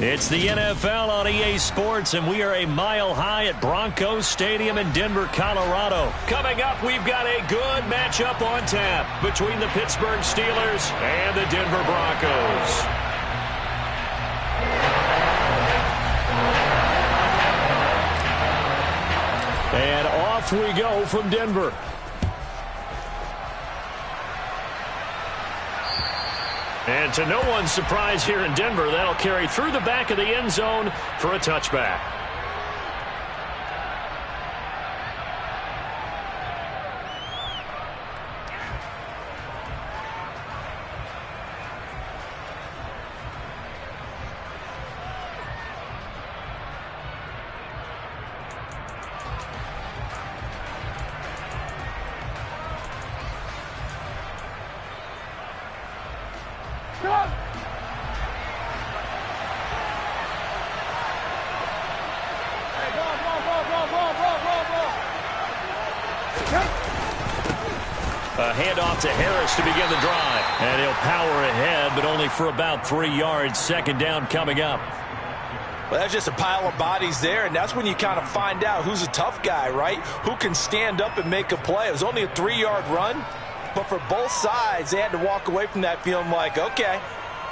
It's the NFL on EA Sports, and we are a mile high at Broncos Stadium in Denver, Colorado. Coming up, we've got a good matchup on tap between the Pittsburgh Steelers and the Denver Broncos. And off we go from Denver. And to no one's surprise here in Denver, that'll carry through the back of the end zone for a touchback. A handoff to Harris to begin the drive. And he'll power ahead, but only for about 3 yards. Second down coming up. Well, that's just a pile of bodies there, and that's when you kind of find out who's a tough guy, right? Who can stand up and make a play. It was only a 3-yard run, but for both sides, they had to walk away from that feeling like, okay,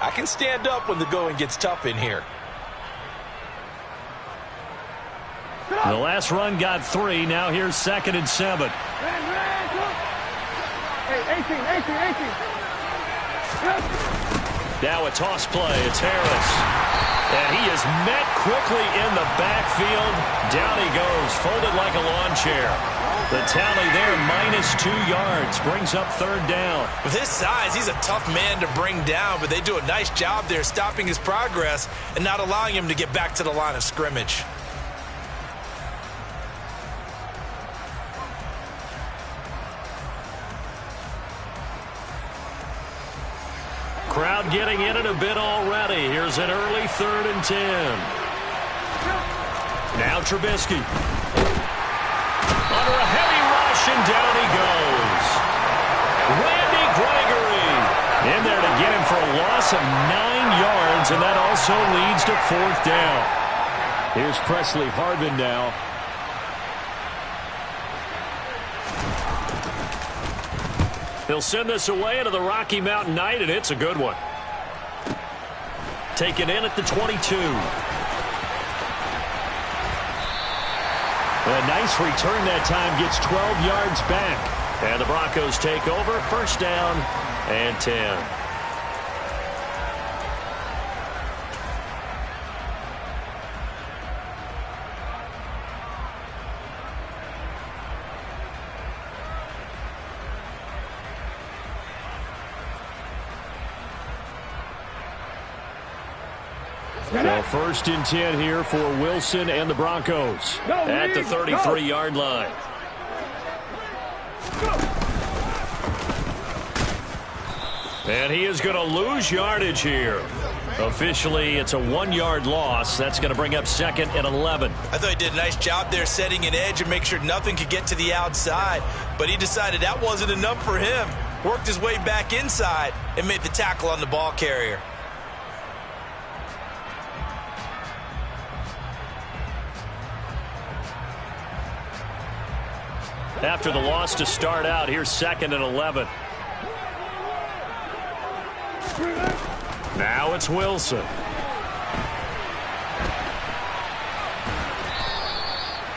I can stand up when the going gets tough in here. The last run got 3. Now here's 2nd and 7. Now a toss play. It's Harris. And he is met quickly in the backfield. Down he goes, folded like a lawn chair. The tally there, -2 yards, brings up 3rd down. With his size, he's a tough man to bring down, but they do a nice job there stopping his progress and not allowing him to get back to the line of scrimmage. Crowd getting in it a bit already. Here's an early 3rd and 10. Now Trubisky. Under a heavy rush, and down he goes. Randy Gregory in there to get him for a loss of 9 yards, and that also leads to 4th down. Here's Presley Harvin now. He'll send this away into the Rocky Mountain Night, and it's a good one. Taken in at the 22. A nice return that time, gets 12 yards back. And the Broncos take over, 1st down and 10. So 1st and 10 here for Wilson and the Broncos at the 33-yard line. And he is going to lose yardage here. Officially, it's a 1-yard loss. That's going to bring up 2nd and 11. I thought he did a nice job there setting an edge and make sure nothing could get to the outside. But he decided that wasn't enough for him. Worked his way back inside and made the tackle on the ball carrier. After the loss to start out, here's 2nd and 11. Now it's Wilson.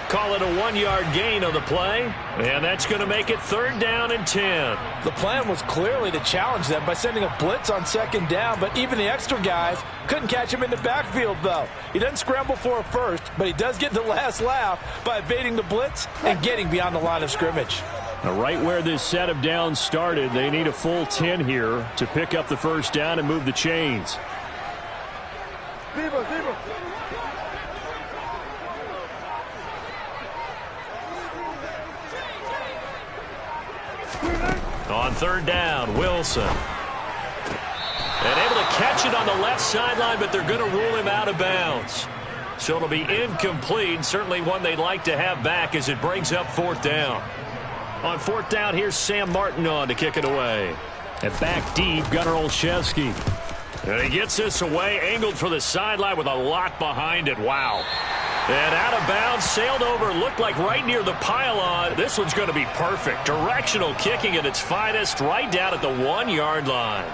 Call it a 1-yard gain on the play, and that's going to make it 3rd down and 10. The plan was clearly to challenge them by sending a blitz on 2nd down, but even the extra guys couldn't catch him in the backfield, though. He doesn't scramble for a first, but he does get the last laugh by evading the blitz and getting beyond the line of scrimmage. Now, right where this set of downs started, they need a full 10 here to pick up the 1st down and move the chains. On 3rd down, Wilson. And able to catch it on the left sideline, but they're going to rule him out of bounds. So it'll be incomplete. Certainly one they'd like to have back as it brings up 4th down. On 4th down, here's Sam Martin on to kick it away. And back deep, Gunnar Olszewski. And he gets this away, angled for the sideline with a lot behind it. Wow. And out of bounds, sailed over, looked like right near the pylon. This one's going to be perfect. Directional kicking at its finest, right down at the 1-yard line.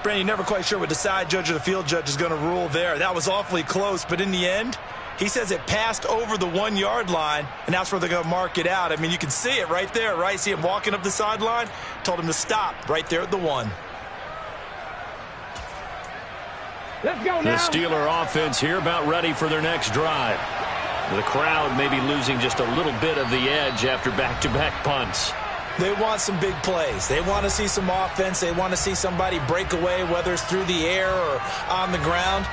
Brandon, you're never quite sure what the side judge or the field judge is going to rule there. That was awfully close, but in the end, he says it passed over the 1-yard line, and that's where they're going to mark it out. I mean, you can see it right there, right? See him walking up the sideline? Told him to stop right there at the 1. Let's go now. The Steeler offense here about ready for their next drive. The crowd may be losing just a little bit of the edge after back-to-back punts. They want some big plays. They want to see some offense. They want to see somebody break away, whether it's through the air or on the ground.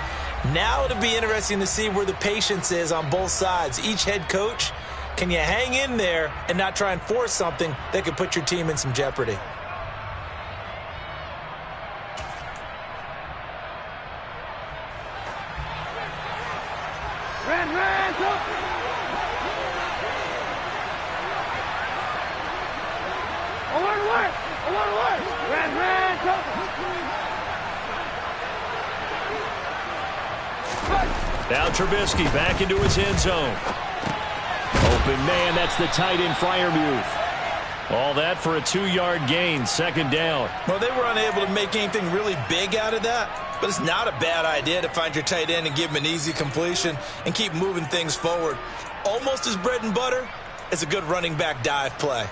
Now it'll be interesting to see where the patience is on both sides. Each head coach, can you hang in there and not try and force something that could put your team in some jeopardy? Now Trubisky back into his end zone. Open man, that's the tight end Freiermuth. All that for a 2-yard gain, 2nd down. Well, they were unable to make anything really big out of that, but it's not a bad idea to find your tight end and give him an easy completion and keep moving things forward. Almost as bread and butter as a good running back dive play.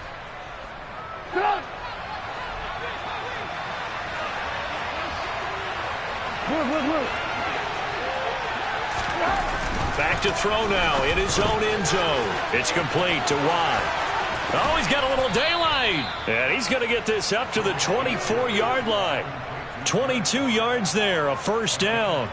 Back to throw now in his own end zone. It's complete to Watt. Oh, he's got a little daylight. And he's going to get this up to the 24-yard line. 22 yards there, a 1st down.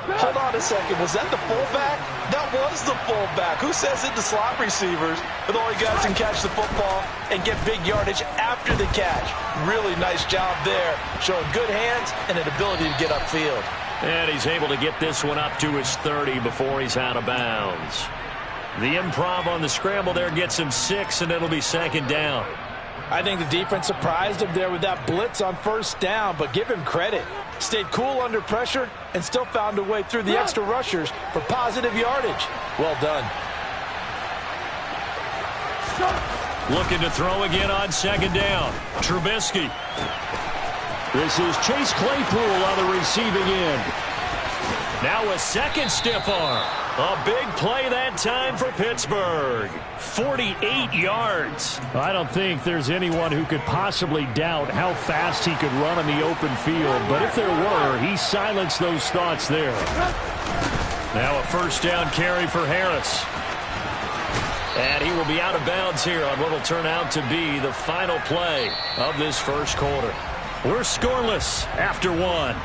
Hold on a second. Was that the fullback? That was the fullback. Who says it? The slot receivers. But all you guys can catch the football and get big yardage after the catch. Really nice job there. Showing good hands and an ability to get upfield. And he's able to get this one up to his 30 before he's out of bounds. The improv on the scramble there gets him 6, and it'll be 2nd down. I think the defense surprised him there with that blitz on 1st down, but give him credit. Stayed cool under pressure and still found a way through the extra rushers for positive yardage. Well done. Looking to throw again on 2nd down. Trubisky. This is Chase Claypool on the receiving end. Now a 2nd stiff arm. A big play that time for Pittsburgh. 48 yards. I don't think there's anyone who could possibly doubt how fast he could run in the open field. But if there were, he silenced those thoughts there. Now a 1st down carry for Harris. And he will be out of bounds here on what will turn out to be the final play of this 1st quarter. We're scoreless after 1.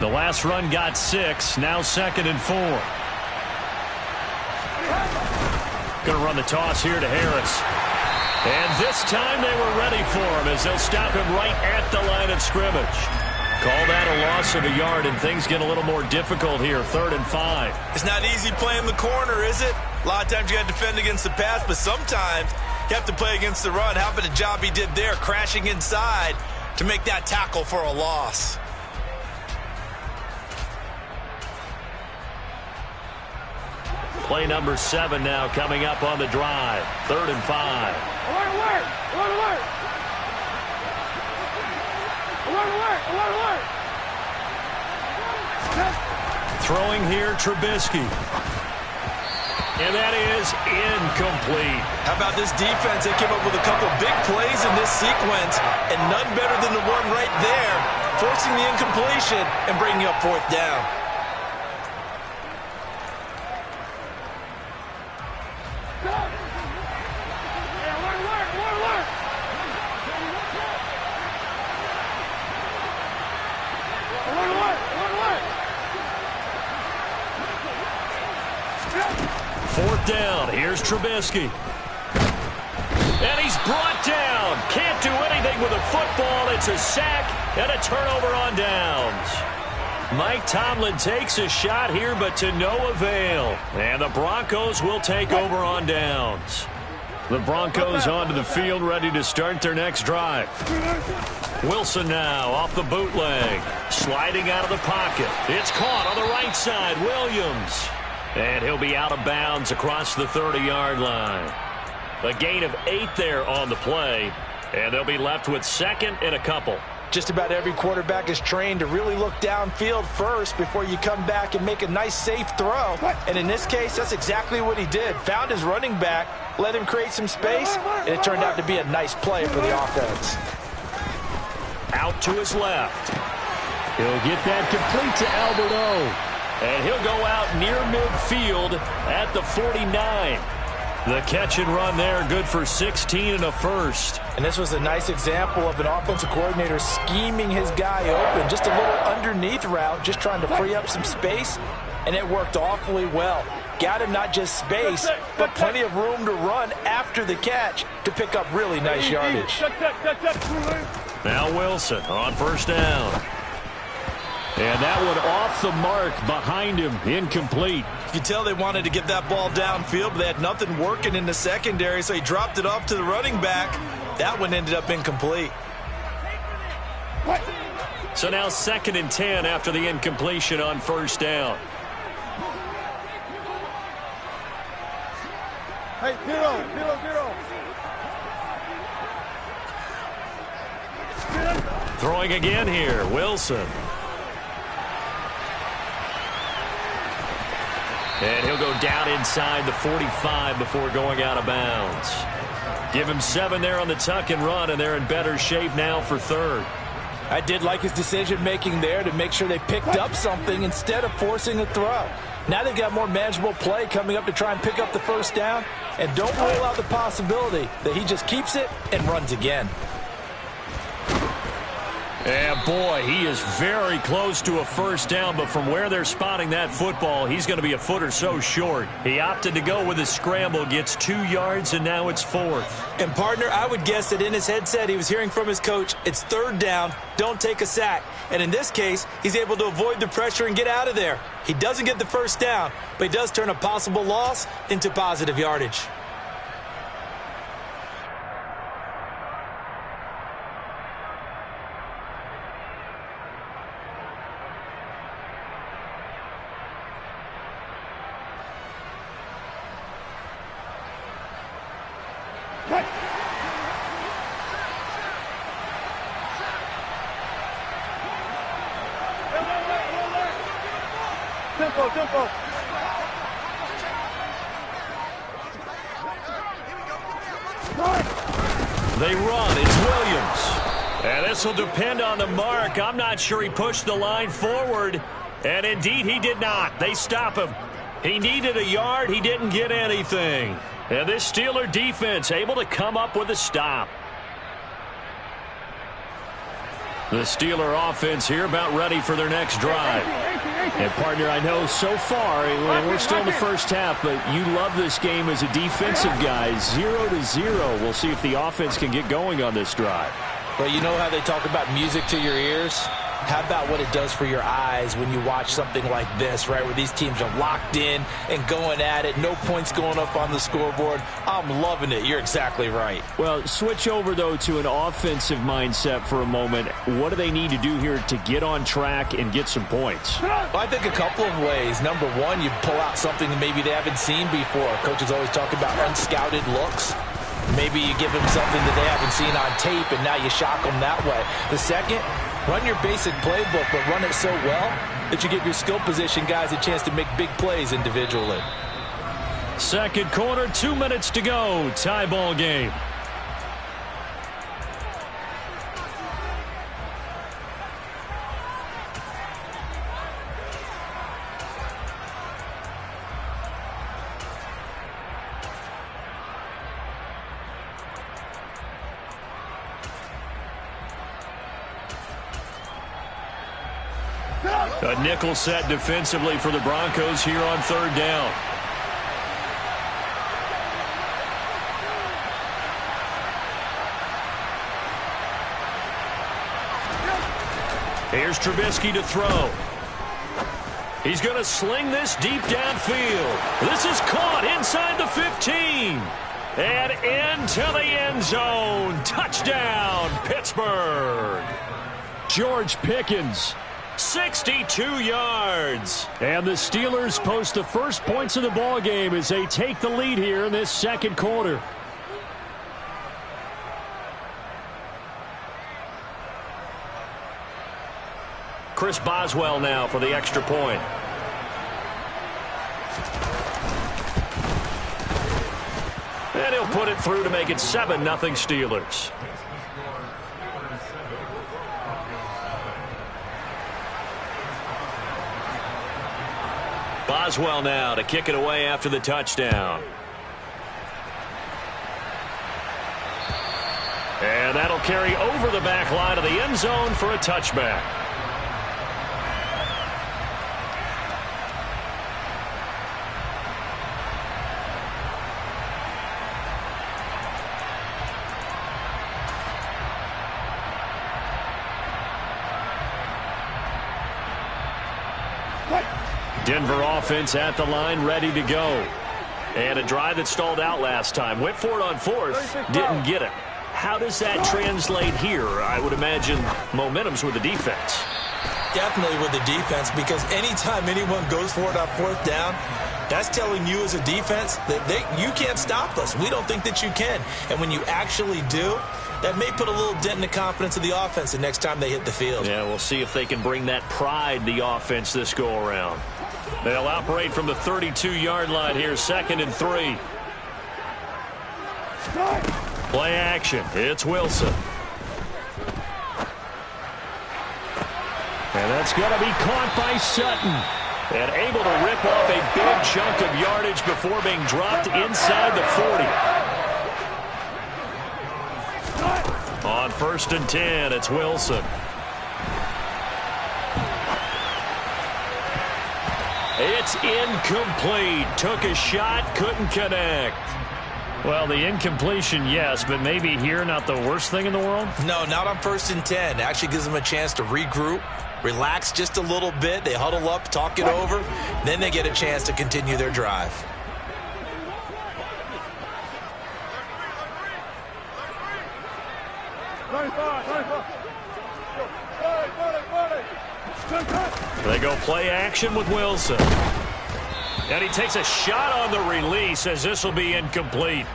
The last run got 6, now 2nd and 4. Going to run the toss here to Harris. And this time they were ready for him as they'll stop him right at the line of scrimmage. Call that a loss of a yard, and things get a little more difficult here, 3rd and 5. It's not easy playing the corner, is it? A lot of times you got to defend against the pass, but sometimes you have to play against the run. How about the job he did there, crashing inside to make that tackle for a loss? Play number 7 now coming up on the drive. 3rd and 5. Throwing here, Trubisky. And that is incomplete. How about this defense? They came up with a couple big plays in this sequence, and none better than the one right there, forcing the incompletion and bringing up 4th down. 4th down. Here's Trubisky. And he's brought down. Can't do anything with a football. It's a sack and a turnover on downs. Mike Tomlin takes a shot here, but to no avail. And the Broncos will take over on downs. The Broncos onto the field, ready to start their next drive. Wilson now off the bootleg. Sliding out of the pocket. It's caught on the right side. Williams. And he'll be out of bounds across the 30-yard line. A gain of 8 there on the play. And they'll be left with 2nd and a couple. Just about every quarterback is trained to really look downfield first before you come back and make a nice, safe throw. And in this case, that's exactly what he did. Found his running back, let him create some space, and it turned out to be a nice play for the offense. Out to his left. He'll get that complete to Alberto. And he'll go out near midfield at the 49. The catch and run there, good for 16 and a first. And this was a nice example of an offensive coordinator scheming his guy open. Just a little underneath route, just trying to free up some space, and it worked awfully well. Got him not just space, but plenty of room to run after the catch to pick up really nice yardage. Now Wilson on 1st down. And that one off the mark behind him, incomplete. You can tell they wanted to get that ball downfield, but they had nothing working in the secondary, so he dropped it off to the running back. That one ended up incomplete. So now 2nd and 10 after the incompletion on 1st down. Hey, 0-0-0. Throwing again here, Wilson. And he'll go down inside the 45 before going out of bounds. Give him 7 there on the tuck and run, and they're in better shape now for 3rd. I did like his decision-making there to make sure they picked up something instead of forcing a throw. Now they've got more manageable play coming up to try and pick up the 1st down, and don't rule out the possibility that he just keeps it and runs again. And boy, he is very close to a 1st down, but from where they're spotting that football, he's going to be a foot or so short. He opted to go with a scramble, gets 2 yards, and now it's 4th. And partner, I would guess that in his headset he was hearing from his coach, it's 3rd down, don't take a sack. And in this case, he's able to avoid the pressure and get out of there. He doesn't get the 1st down, but he does turn a possible loss into positive yardage. Tempo. They run. It's Williams. And this will depend on the mark. I'm not sure he pushed the line forward. And indeed, he did not. They stop him. He needed a yard. He didn't get anything. And this Steeler defense able to come up with a stop. The Steeler offense here about ready for their next drive. And, partner, I know so far, we're still in the 1st half, but you love this game as a defensive guy. 0-0. We'll see if the offense can get going on this drive. Well, you know how they talk about music to your ears? How about what it does for your eyes when you watch something like this, right, where these teams are locked in and going at it, no points going up on the scoreboard? I'm loving it. You're exactly right. Well, switch over, though, to an offensive mindset for a moment. What do they need to do here to get on track and get some points? Well, I think a couple of ways. Number one, you pull out something that maybe they haven't seen before. Coaches always talk about unscouted looks. Maybe you give them something that they haven't seen on tape, and now you shock them that way. The second, run your basic playbook, but run it so well that you give your skill position guys a chance to make big plays individually. 2nd quarter, 2 minutes to go. Tie ball game. A nickel set defensively for the Broncos here on 3rd down. Here's Trubisky to throw. He's going to sling this deep downfield. This is caught inside the 15. And into the end zone. Touchdown, Pittsburgh. George Pickens. 62 yards. And the Steelers post the first points of the ball game as they take the lead here in this second quarter. Chris Boswell now for the extra point. And he'll put it through to make it 7-0 Steelers. Boswell now to kick it away after the touchdown. And that'll carry over the back line of the end zone for a touchback. Denver offense at the line, ready to go. And a drive that stalled out last time. Went for it on fourth, didn't get it. How does that translate here? I would imagine momentum's with the defense. Definitely with the defense, because anytime anyone goes for it on fourth down, that's telling you as a defense that you can't stop us. We don't think that you can. And when you actually do, that may put a little dent in the confidence of the offense the next time they hit the field. Yeah, we'll see if they can bring that pride, the offense, this go-around. They'll operate from the 32-yard line here, 2nd and 3. Play action. It's Wilson. And that's going to be caught by Sutton. And able to rip off a big chunk of yardage before being dropped inside the 40. On 1st and 10, it's Wilson. It's incomplete. Took a shot, couldn't connect. Well, the incompletion, yes, but maybe here not the worst thing in the world? No, not on 1st and 10. Actually gives them a chance to regroup, relax just a little bit. They huddle up, talk it over. Then they get a chance to continue their drive. They go play action with Wilson. And he takes a shot on the release as this will be incomplete.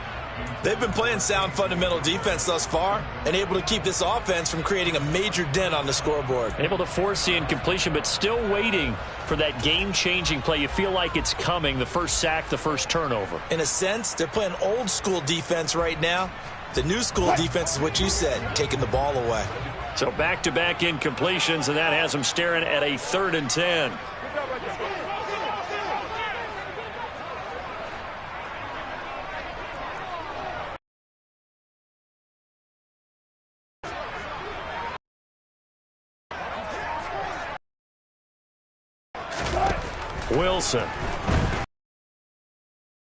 They've been playing sound fundamental defense thus far and able to keep this offense from creating a major dent on the scoreboard. Able to force the incompletion, but still waiting for that game-changing play. You feel like it's coming, the first sack, the first turnover. In a sense, they're playing old-school defense right now. The new-school defense is what you said, taking the ball away. So back-to-back incompletions, and that has them staring at a 3rd and 10. Wilson.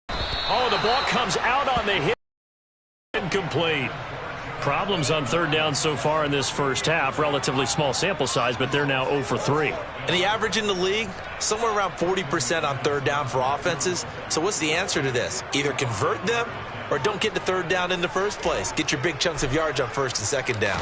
Oh, the ball comes out on the hit. Incomplete. Problems on 3rd down so far in this first half. Relatively small sample size, but they're now 0 for 3. And the average in the league, somewhere around 40% on 3rd down for offenses. So what's the answer to this? Either convert them or don't get to 3rd down in the first place. Get your big chunks of yards on 1st and 2nd down.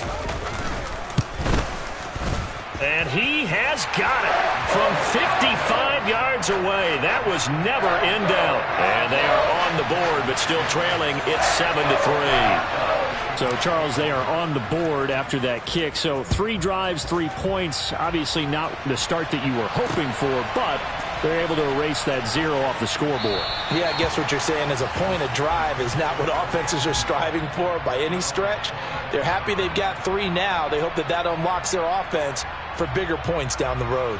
And he has got it from 55 yards away. That was never in doubt. And they are on the board, but still trailing. It's 7-3. So, Charles, they are on the board after that kick. So 3 drives, 3 points. Obviously not the start that you were hoping for, but they're able to erase that 0 off the scoreboard. Yeah, I guess what you're saying is a point a drive is not what offenses are striving for by any stretch. They're happy they've got 3 now. They hope that that unlocks their offense for bigger points down the road.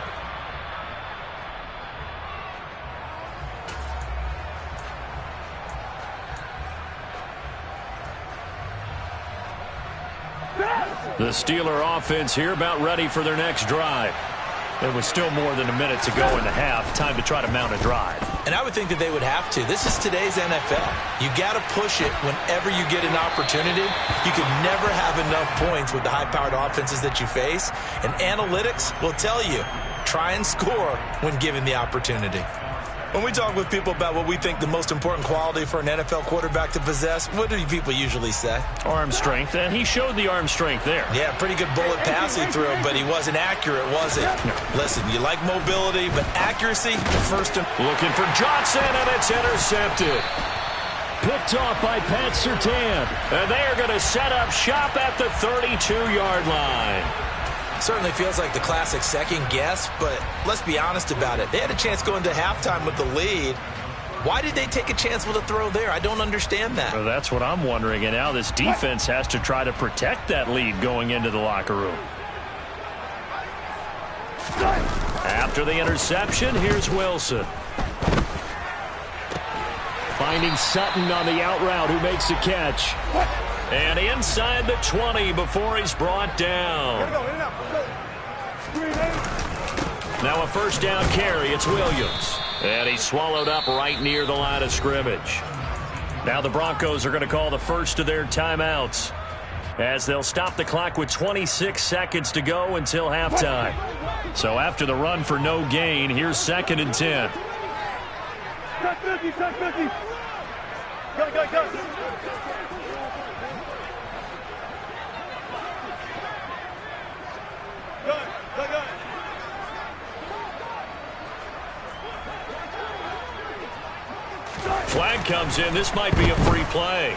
The Steeler offense here about ready for their next drive. It was still more than a minute to go in the half. Time to try to mount a drive. And I would think that they would have to. This is today's NFL. You got to push it whenever you get an opportunity. You can never have enough points with the high-powered offenses that you face. And analytics will tell you, try and score when given the opportunity. When we talk with people about what we think the most important quality for an NFL quarterback to possess, what do people usually say? Arm strength, and he showed the arm strength there. Yeah, pretty good bullet pass he threw, but he wasn't accurate, was he? No. Listen, you like mobility, but accuracy, first and... Looking for Johnson, and it's intercepted. Picked off by Pat Surtain. And they are going to set up shop at the 32-yard line. Certainly feels like the classic second guess, but let's be honest about it. They had a chance going into halftime with the lead. Why did they take a chance with a throw there? I don't understand that. Well, that's what I'm wondering. And now this defense has to try to protect that lead going into the locker room. After the interception, here's Wilson. Finding Sutton on the out route, who makes the catch. And inside the 20 before he's brought down. Now a first down carry. It's Williams. And he's swallowed up right near the line of scrimmage. Now the Broncos are going to call the first of their timeouts, as they'll stop the clock with 26 seconds to go until halftime. So after the run for no gain, here's 2nd and 10. Go. Flag comes in. This might be a free play.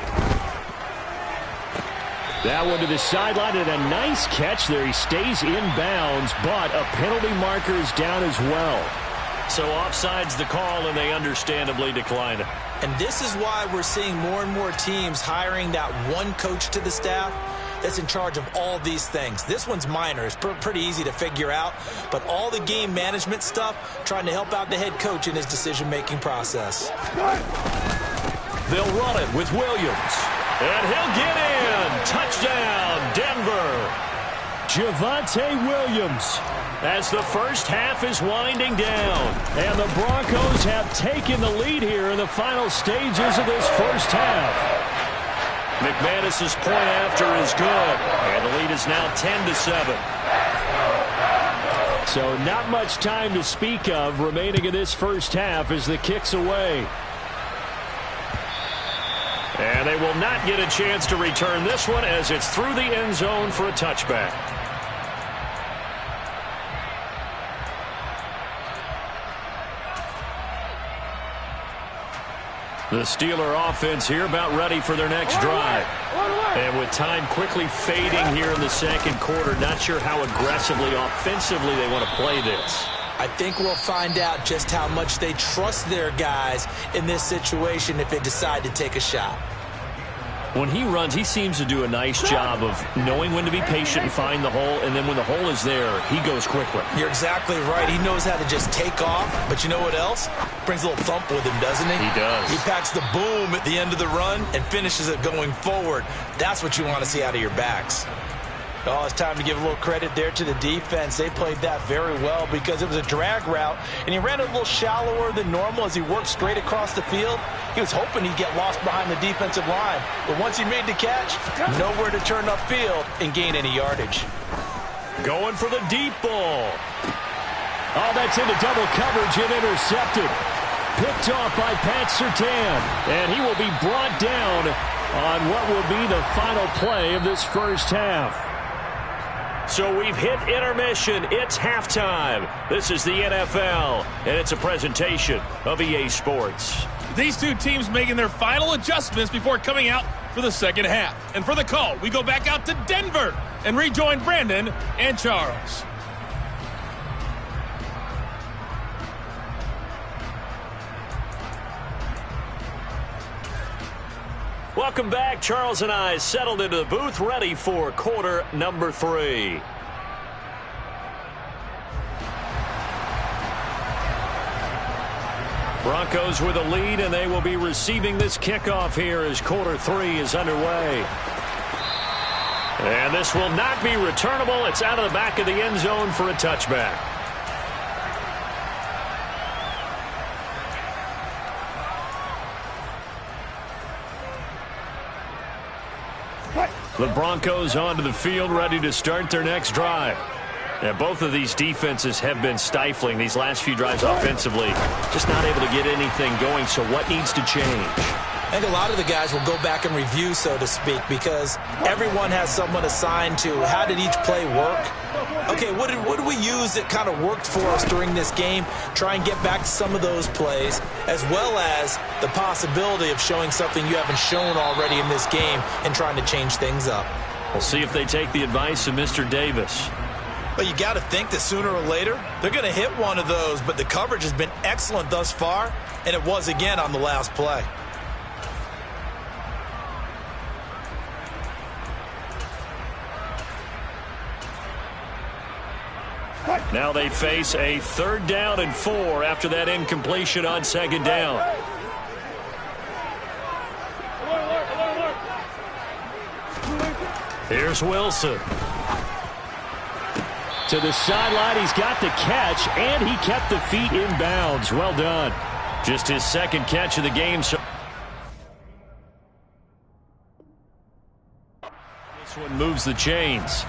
That one to the sideline, and a nice catch there. He stays in bounds, but a penalty marker is down as well. So offside's the call, and they understandably decline it. And this is why we're seeing more and more teams hiring that one coach to the staff that's in charge of all these things. This one's minor. It's pretty easy to figure out. But all the game management stuff, trying to help out the head coach in his decision-making process. They'll run it with Williams. And he'll get in. Touchdown, Denver. Javonte Williams. As the first half is winding down. And the Broncos have taken the lead here in the final stages of this first half. McManus's point after is good. And the lead is now 10-7. So not much time to speak of remaining in this first half as the kick's away. And they will not get a chance to return this one as it's through the end zone for a touchback. The Steeler offense here about ready for their next drive. And with time quickly fading here in the second quarter, not sure how aggressively, offensively they want to play this. I think we'll find out just how much they trust their guys in this situation if they decide to take a shot. When he runs, he seems to do a nice job of knowing when to be patient and find the hole, and then when the hole is there, he goes quickly. You're exactly right. He knows how to just take off, but you know what else? Brings a little thump with him, doesn't he? He does. He packs the boom at the end of the run and finishes it going forward. That's what you want to see out of your backs. Oh, it's time to give a little credit there to the defense. They played that very well because it was a drag route, and he ran it a little shallower than normal as he worked straight across the field. He was hoping he'd get lost behind the defensive line, but once he made the catch, nowhere to turn upfield and gain any yardage. Going for the deep ball. Oh, that's into double coverage and intercepted. Picked off by Pat Surtain, and he will be brought down on what will be the final play of this first half. So we've hit intermission. It's halftime. This is the NFL, and it's a presentation of EA Sports. These two teams making their final adjustments before coming out for the second half. And for the call, we go back out to Denver and rejoin Brandon and Charles. Welcome back. Charles and I settled into the booth, ready for quarter number 3. Broncos with a lead, and they will be receiving this kickoff here as quarter 3 is underway. And this will not be returnable. It's out of the back of the end zone for a touchback. The Broncos onto the field, ready to start their next drive. And both of these defenses have been stifling these last few drives offensively. Just not able to get anything going, so what needs to change? I think a lot of the guys will go back and review, so to speak, because everyone has someone assigned to how did each play work. Okay, what did we use that kind of worked for us during this game? Try and get back to some of those plays, as well as the possibility of showing something you haven't shown already in this game and trying to change things up. We'll see if they take the advice of Mr. Davis. But you got to think that sooner or later, they're going to hit one of those, but the coverage has been excellent thus far, and it was again on the last play. Now they face a 3rd down and 4 after that incompletion on 2nd down. Here's Wilson. To the sideline, he's got the catch, and he kept the feet in bounds. Well done. Just his 2nd catch of the game. So this one moves the chains.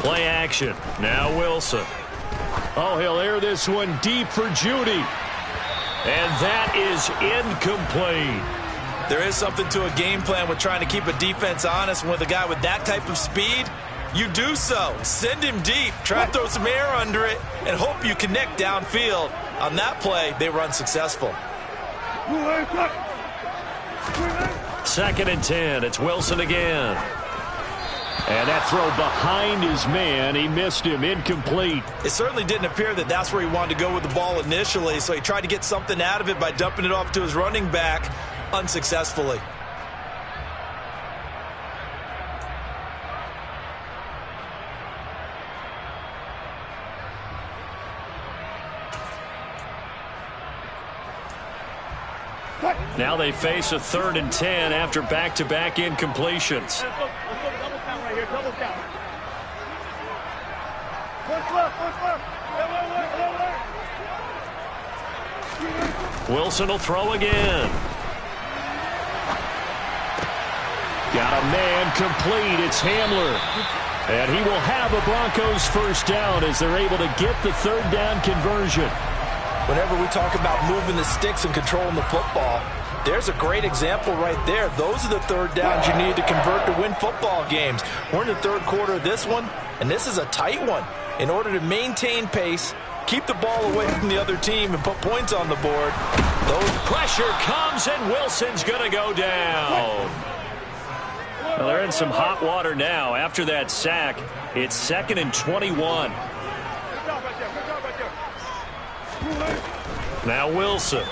Play action. Now Wilson. Oh, he'll air this one deep for Judy. And that is incomplete. There is something to a game plan with trying to keep a defense honest. With a guy with that type of speed, you do so. Send him deep. Try to throw some air under it and hope you connect downfield. On that play, they were unsuccessful. 2nd and 10. It's Wilson again. And that throw behind his man, he missed him, incomplete. It certainly didn't appear that that's where he wanted to go with the ball initially, so he tried to get something out of it by dumping it off to his running back unsuccessfully. Now they face a 3rd and 10 after back-to-back incompletions. Wilson will throw again. Got a man complete. It's Hamler. And he will have a Broncos 1st down as they're able to get the 3rd down conversion. Whenever we talk about moving the sticks and controlling the football, there's a great example right there. Those are the 3rd downs you need to convert to win football games. We're in the 3rd quarter of this one, and this is a tight one. In order to maintain pace, keep the ball away from the other team, and put points on the board. Pressure comes, and Wilson's going to go down. Well, they're in some hot water now. After that sack, it's 2nd and 21. Now Wilson.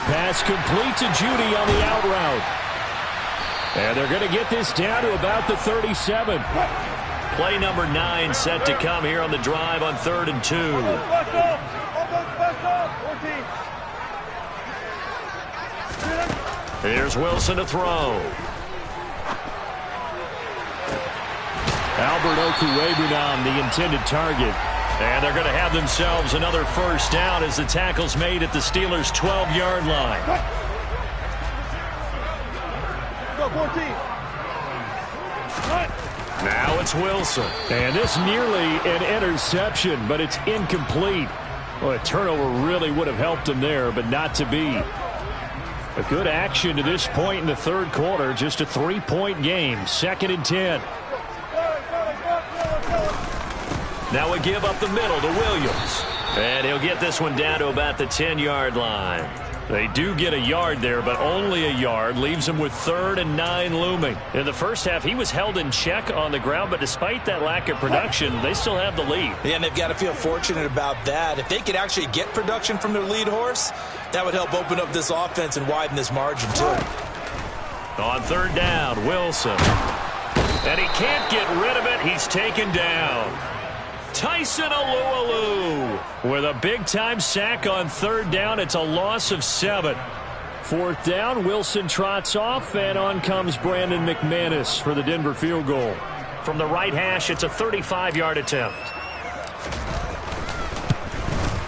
Pass complete to Judy on the out route. And they're going to get this down to about the 37. Play number 9 set to come here on the drive on 3rd and 2. Here's Wilson to throw. Albert Okwuegbunam, the intended target. And they're going to have themselves another 1st down as the tackle's made at the Steelers' 12-yard line. Now it's Wilson. And this nearly an interception, but it's incomplete. Well, a turnover really would have helped him there, but not to be. A good action to this point in the 3rd quarter. Just a 3-point game. 2nd and 10. Now a give up the middle to Williams. And he'll get this one down to about the 10-yard line. They do get a yard there, but only a yard. Leaves him with 3rd and 9 looming. In the first half, he was held in check on the ground, but despite that lack of production, they still have the lead. Yeah, and they've got to feel fortunate about that. If they could actually get production from their lead horse, that would help open up this offense and widen this margin, too. On 3rd down, Wilson. And he can't get rid of it. He's taken down. Tyson Alualu with a big-time sack on third down. It's a loss of 7. Fourth down, Wilson trots off, and on comes Brandon McManus for the Denver field goal. From the right hash, it's a 35-yard attempt.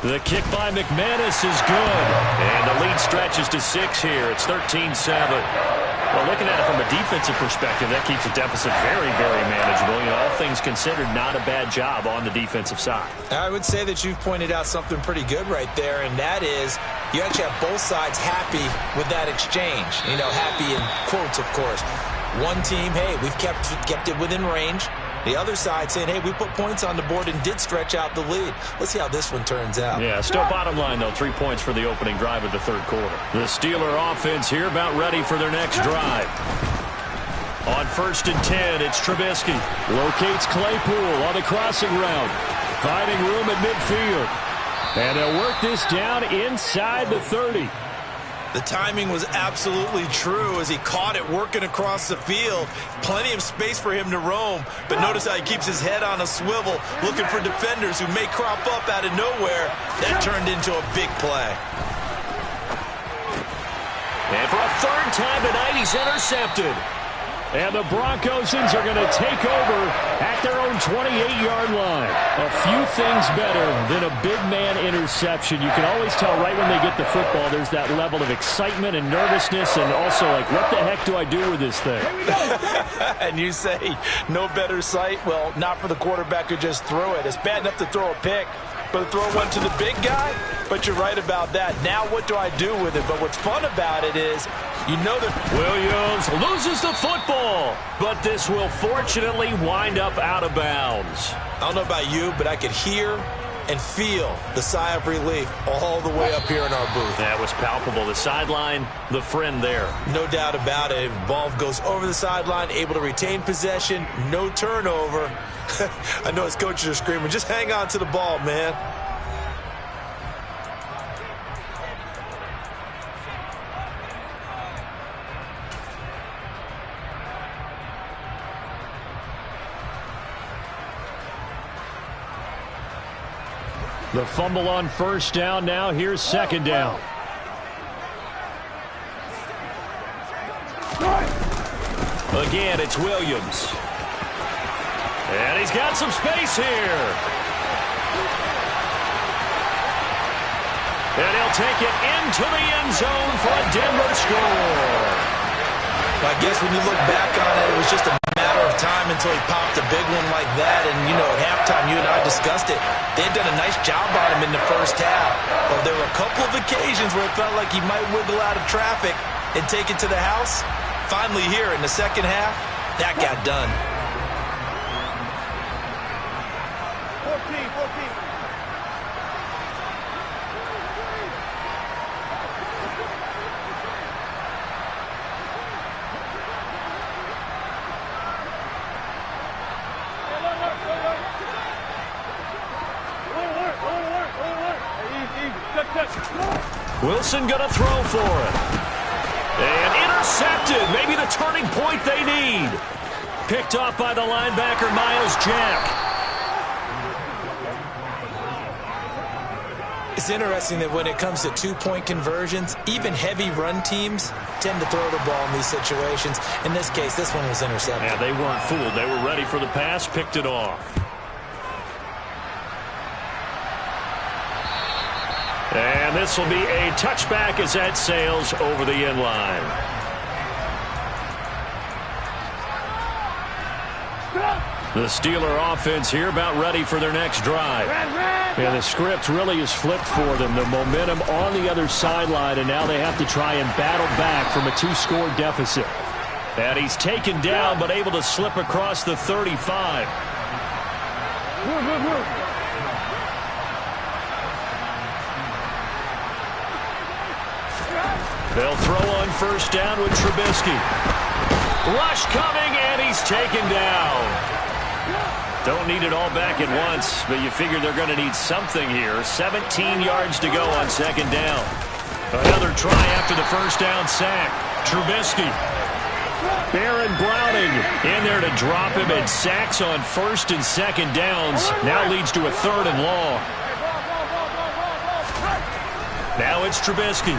The kick by McManus is good. And the lead stretches to 6 here. It's 13-7. Well, looking at it from a defensive perspective, that keeps the deficit very, very manageable. You know, all things considered, not a bad job on the defensive side. I would say that you've pointed out something pretty good right there, and that is you actually have both sides happy with that exchange. You know, happy in quotes, of course. One team, hey, we've kept it within range. The other side saying, hey, we put points on the board and did stretch out the lead. Let's see how this one turns out. Yeah, still bottom line, though, 3 points for the opening drive of the third quarter. The Steeler offense here about ready for their next drive. On 1st and 10, it's Trubisky. Locates Claypool on the crossing route. Finding room at midfield. And he'll work this down inside the 30. The timing was absolutely true as he caught it working across the field. Plenty of space for him to roam, but notice how he keeps his head on a swivel looking for defenders who may crop up out of nowhere. That turned into a big play. And for a third time tonight, he's intercepted. And the Broncosans are going to take over at their own 28-yard line. A few things better than a big man interception. You can always tell right when they get the football, there's that level of excitement and nervousness, and also like, what the heck do I do with this thing? And you say, no better sight? Well, not for the quarterback who just threw it. It's bad enough to throw a pick, but to throw one to the big guy? But you're right about that. Now what do I do with it? But what's fun about it is, you know that Williams loses the football, but this will fortunately wind up out of bounds. I don't know about you, but I could hear and feel the sigh of relief all the way up here in our booth. That was palpable. The sideline, the friend there. No doubt about it. Ball goes over the sideline, able to retain possession, no turnover. I know his coaches are screaming, just hang on to the ball, man. The fumble on 1st down now. Here's 2nd down. Again, it's Williams. And he's got some space here. And he'll take it into the end zone for a Denver score. I guess when you look back on it, it was just a matter of time until he popped a big one like that. And, you know, at halftime, you and I discussed it. They had done a nice job on him in the first half. But there were a couple of occasions where it felt like he might wiggle out of traffic and take it to the house. Finally here in the second half, that got done. 14. Wilson going to throw for it. And intercepted. Maybe the turning point they need. Picked off by the linebacker, Miles Jack. It's interesting that when it comes to two-point conversions, even heavy run teams tend to throw the ball in these situations. In this case, this one was intercepted. Yeah, they weren't fooled. They were ready for the pass, picked it off. And this will be a touchback as that sails over the end line. The Steeler offense here about ready for their next drive. And the script really is flipped for them. The momentum on the other sideline, and now they have to try and battle back from a 2-score deficit. And he's taken down, but able to slip across the 35. They'll throw on 1st down with Trubisky. Rush coming, and he's taken down. Don't need it all back at once, but you figure they're going to need something here. 17 yards to go on 2nd down. Another try after the 1st down sack. Trubisky. Baron Browning In there to drop him, and sacks on first and second downs. Now leads to a third and long. Now it's Trubisky.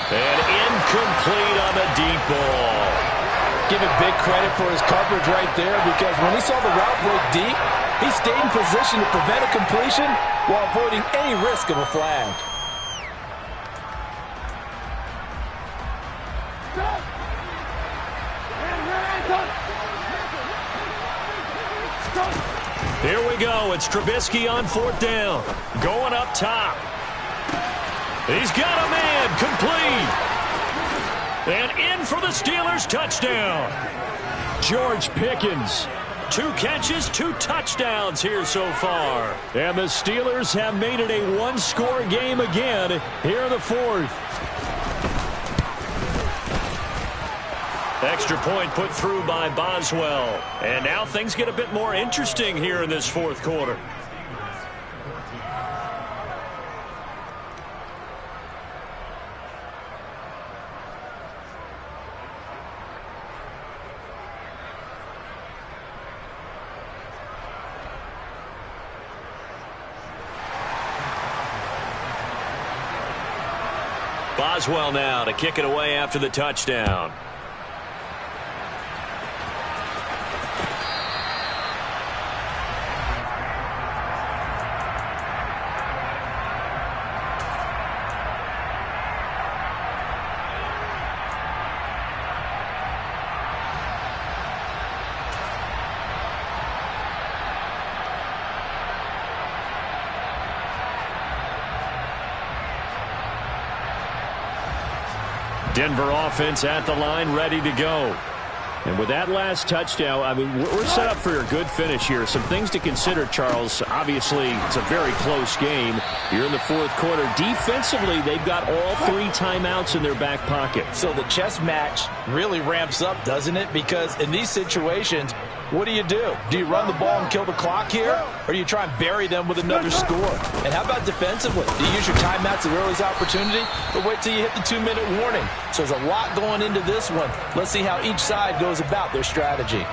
And incomplete on the deep ball. Give him big credit for his coverage right there, because when he saw the route break deep, he stayed in position to prevent a completion while avoiding any risk of a flag. Here we go. It's Trubisky on fourth down. Going up top. He's got a man. Complete. And in for the Steelers. Touchdown. George Pickens. 2 catches, 2 touchdowns here so far. And the Steelers have made it a one-score game again here in the fourth. Extra point put through by Boswell. And now things get a bit more interesting here in this fourth quarter. Boswell now to kick it away after the touchdown. Denver offense at the line, ready to go. And with that last touchdown, I mean, we're set up for a good finish here. Some things to consider, Charles. Obviously, it's a very close game. You're in the fourth quarter. Defensively, they've got all 3 timeouts in their back pocket. So the chess match really ramps up, doesn't it? Because in these situations, what do? Do you run the ball and kill the clock here? Or do you try and bury them with another score? And how about defensively? Do you use your timeouts at earliest opportunity? Or wait till you hit the 2-minute warning? So there's a lot going into this one. Let's see how each side goes about their strategy.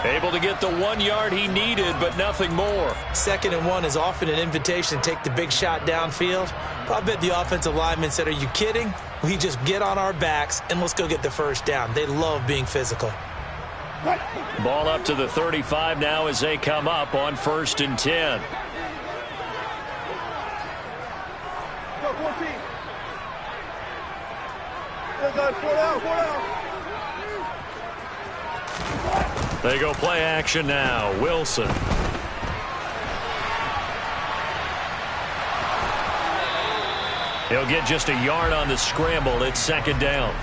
Able to get the 1 yard he needed, but nothing more. 2nd and 1 is often an invitation to take the big shot downfield. I bet the offensive lineman said, are you kidding? We just get on our backs and let's go get the first down. They love being physical. Ball up to the 35 now as they come up on 1st and 10. They go play action now. Wilson. He'll get just a yard on the scramble. It's 2nd down.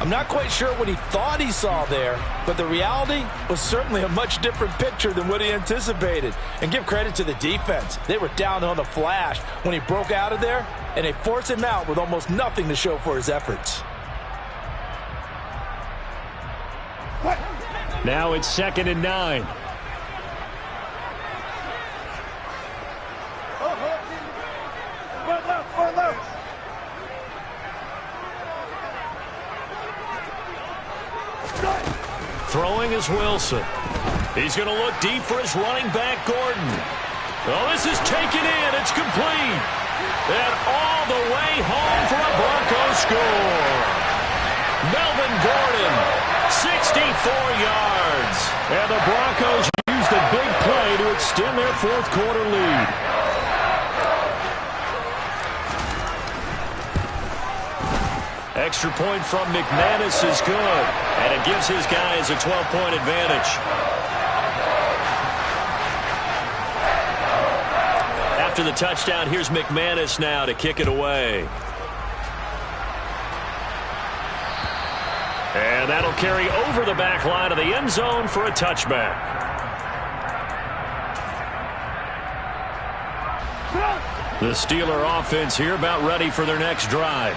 I'm not quite sure what he thought he saw there, but the reality was certainly a much different picture than what he anticipated. And give credit to the defense. They were down on the flash when he broke out of there, and they forced him out with almost nothing to show for his efforts. Now it's 2nd and 9. Throwing is Wilson. He's going to look deep for his running back, Gordon. Oh, this is taken in. It's complete. And all the way home for a Broncos score. Melvin Gordon, 64 yards. And the Broncos use the big play to extend their fourth quarter lead. Extra point from McManus is good, and it gives his guys a 12-point advantage. After the touchdown, here's McManus now to kick it away. And that'll carry over the back line of the end zone for a touchback. The Steeler offense here about ready for their next drive.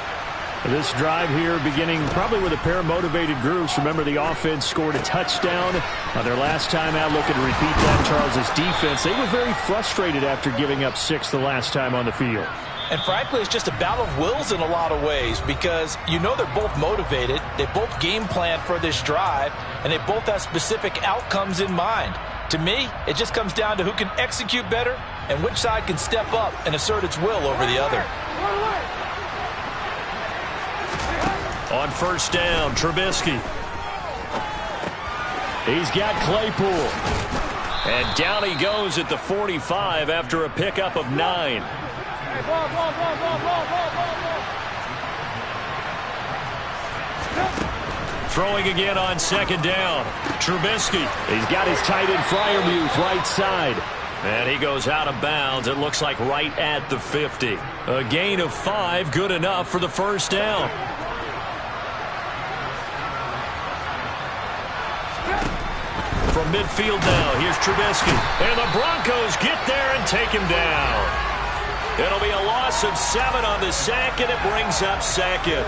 This drive here beginning probably with a pair of motivated groups. Remember, the offense scored a touchdown on their last time out. Looking to repeat that. Charles's defense, they were very frustrated after giving up 6 the last time on the field. And frankly, it's just a battle of wills in a lot of ways because you know they're both motivated, they both game plan for this drive, and they both have specific outcomes in mind. To me, it just comes down to who can execute better and which side can step up and assert its will over the other. On first down, Trubisky. He's got Claypool. And down he goes at the 45 after a pickup of 9. Throwing again on second down. Trubisky. He's got his tight end Freiermuth right side. And he goes out of bounds. It looks like right at the 50. A gain of 5, good enough for the first down. From midfield now, here's Trubisky. And the Broncos get there and take him down. It'll be a loss of 7 on the sack, and it brings up second.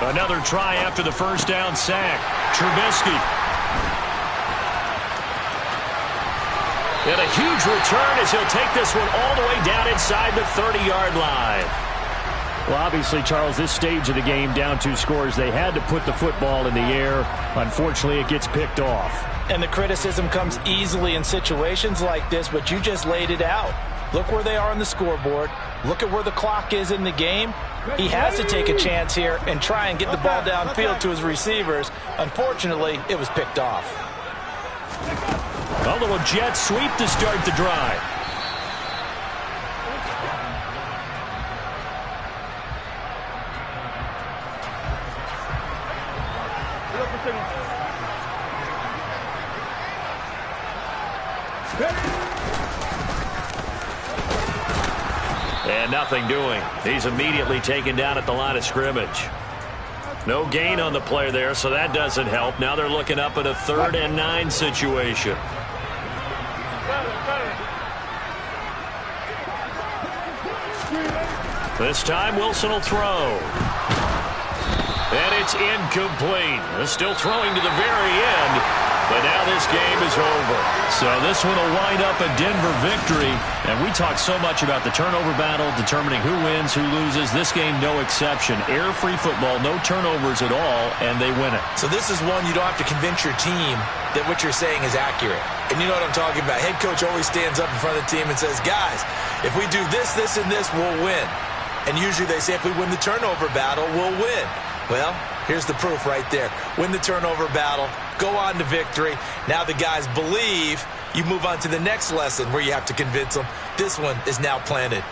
Another try after the first down sack. Trubisky. And a huge return as he'll take this one all the way down inside the 30-yard line. Well, obviously, Charles, this stage of the game, down 2 scores, they had to put the football in the air. Unfortunately, it gets picked off. And the criticism comes easily in situations like this, but you just laid it out. Look where they are on the scoreboard. Look at where the clock is in the game. He has to take a chance here and try and get the ball downfield to his receivers. Unfortunately, it was picked off. A little jet sweep to start the drive. And nothing doing. He's immediately taken down at the line of scrimmage. No gain on the play there, so that doesn't help. Now they're looking up at a 3rd and 9 situation. This time Wilson will throw. And it's incomplete. They're still throwing to the very end. But now this game is over. So this one will wind up a Denver victory. And we talk so much about the turnover battle, determining who wins, who loses. This game, no exception. Air-free football, no turnovers at all, and they win it. So this is one you don't have to convince your team that what you're saying is accurate. And you know what I'm talking about. Head coach always stands up in front of the team and says, guys, if we do this, this, and this, we'll win. And usually they say if we win the turnover battle, we'll win. Well, here's the proof right there. Win the turnover battle, go on to victory. Now the guys believe. You move on to the next lesson where you have to convince them. This one is now planted.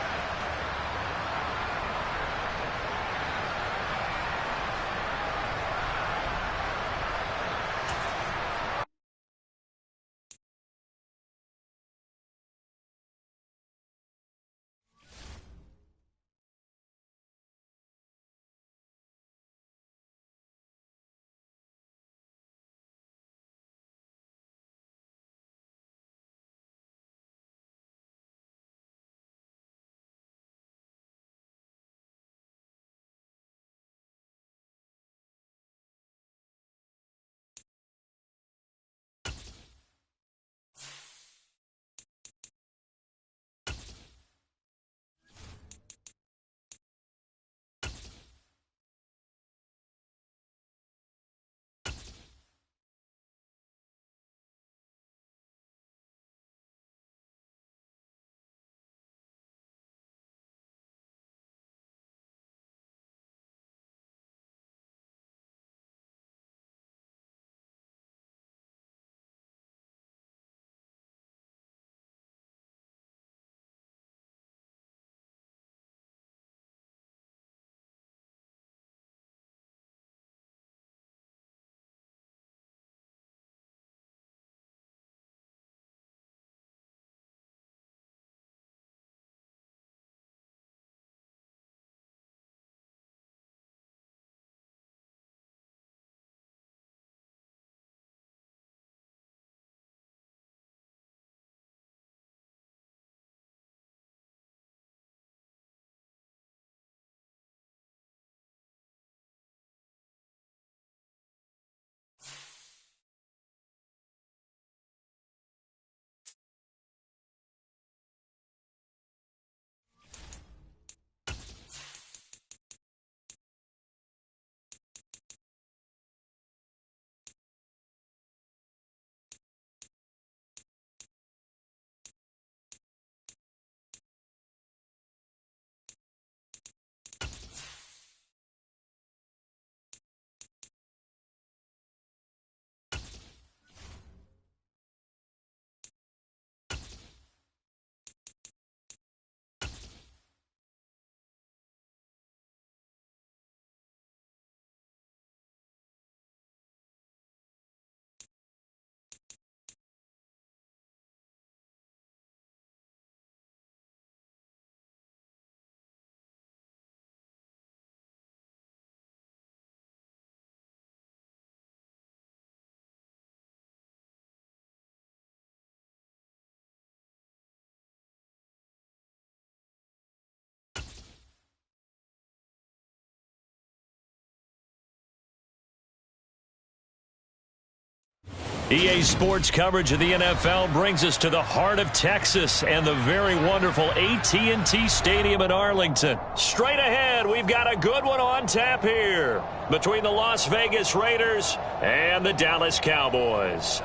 EA Sports coverage of the NFL brings us to the heart of Texas and the very wonderful AT&T Stadium in Arlington. Straight ahead, we've got a good one on tap here between the Las Vegas Raiders and the Dallas Cowboys.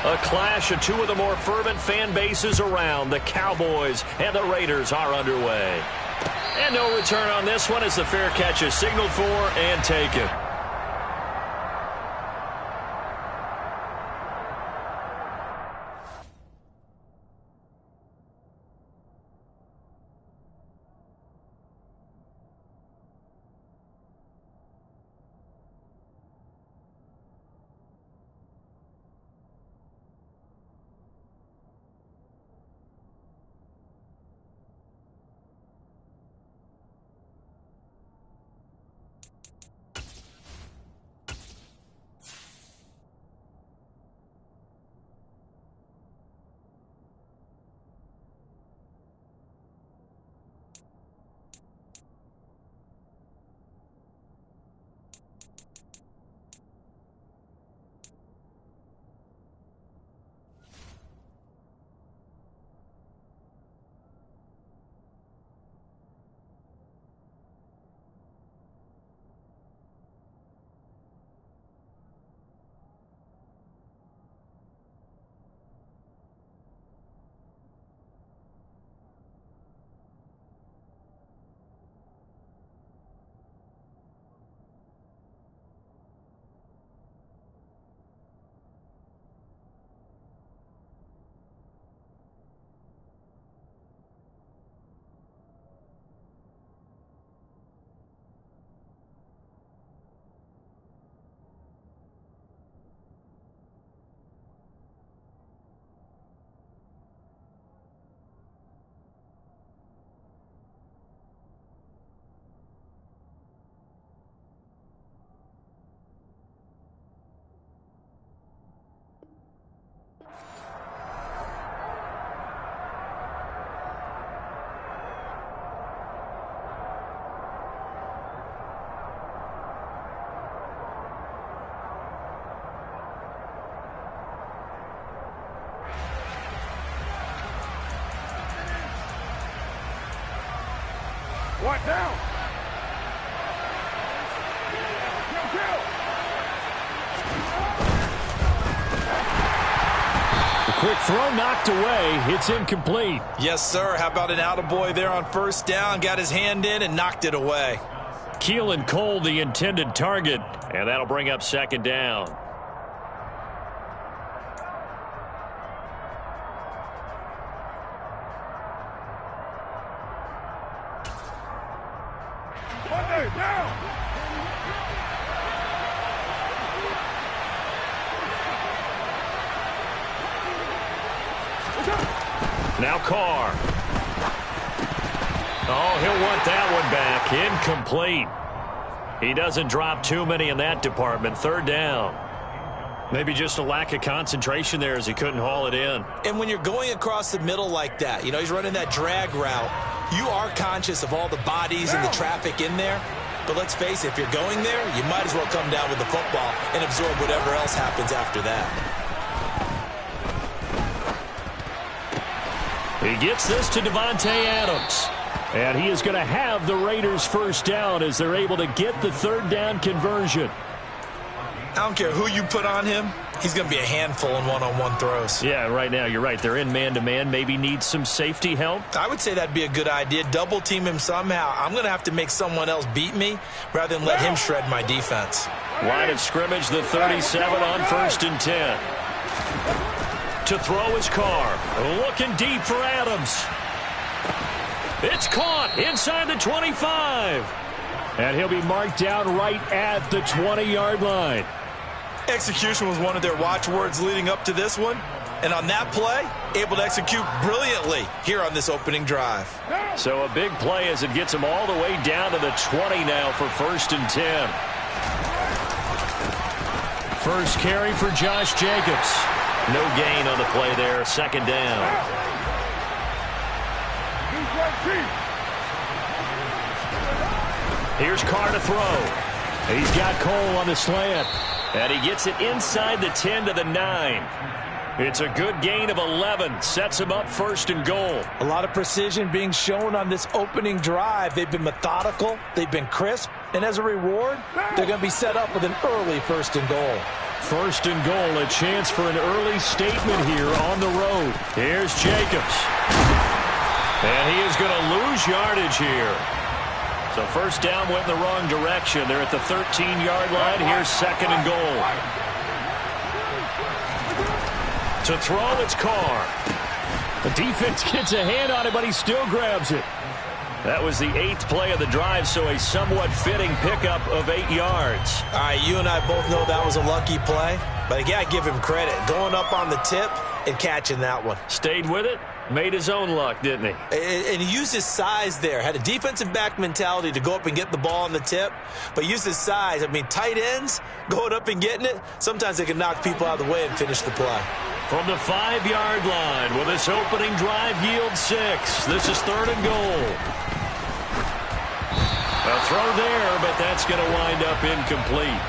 A clash of two of the more fervent fan bases around. The Cowboys and the Raiders are underway. And no return on this one as the fair catch is signaled for and taken. What now? The quick throw knocked away. It's incomplete. Yes, sir. How about an attaboy there on first down? Got his hand in and knocked it away. Keelan Cole, the intended target, and that'll bring up second down. Now Carr. Oh, he'll want that one back. Incomplete. He doesn't drop too many in that department. Third down. Maybe just a lack of concentration there as he couldn't haul it in. And when you're going across the middle like that, you know, he's running that drag route, you are conscious of all the bodies and the traffic in there. But let's face it, if you're going there, you might as well come down with the football and absorb whatever else happens after that. He gets this to Devontae Adams. And he is going to have the Raiders first down as they're able to get the third down conversion. I don't care who you put on him. He's going to be a handful in one-on-one throws. Yeah, right now you're right. They're in man-to-man. Maybe needs some safety help. I would say that'd be a good idea. Double team him somehow. I'm going to have to make someone else beat me rather than let him shred my defense. Line of scrimmage, the 37 on 1st and 10. To throw his Carr. Looking deep for Adams. It's caught inside the 25. And he'll be marked down right at the 20-yard line. Execution was one of their watchwords leading up to this one. And on that play, able to execute brilliantly here on this opening drive. So a big play as it gets them all the way down to the 20 now for 1st and 10. First carry for Josh Jacobs. No gain on the play there, 2nd down. Here's Carr to throw. He's got Cole on the slant. And he gets it inside the 10 to the 9. It's a good gain of 11. Sets him up 1st and goal. A lot of precision being shown on this opening drive. They've been methodical. They've been crisp. And as a reward, they're going to be set up with an early 1st and goal. 1st and goal, a chance for an early statement here on the road. Here's Jacobs. And he is going to lose yardage here. So 1st down went in the wrong direction. They're at the 13-yard line. Here's 2nd and goal. To throw, it's Carr. The defense gets a hand on it, but he still grabs it. That was the 8th play of the drive, so a somewhat fitting pickup of 8 yards. All right, you and I both know that was a lucky play. But again, I give him credit. Going up on the tip and catching that one. Stayed with it. Made his own luck, didn't he? And he used his size there. Had a defensive back mentality to go up and get the ball on the tip, but used his size. I mean, tight ends going up and getting it, sometimes they can knock people out of the way and finish the play. From the 5-yard line, will this opening drive yield 6? This is 3rd and goal. A throw there, but that's going to wind up incomplete.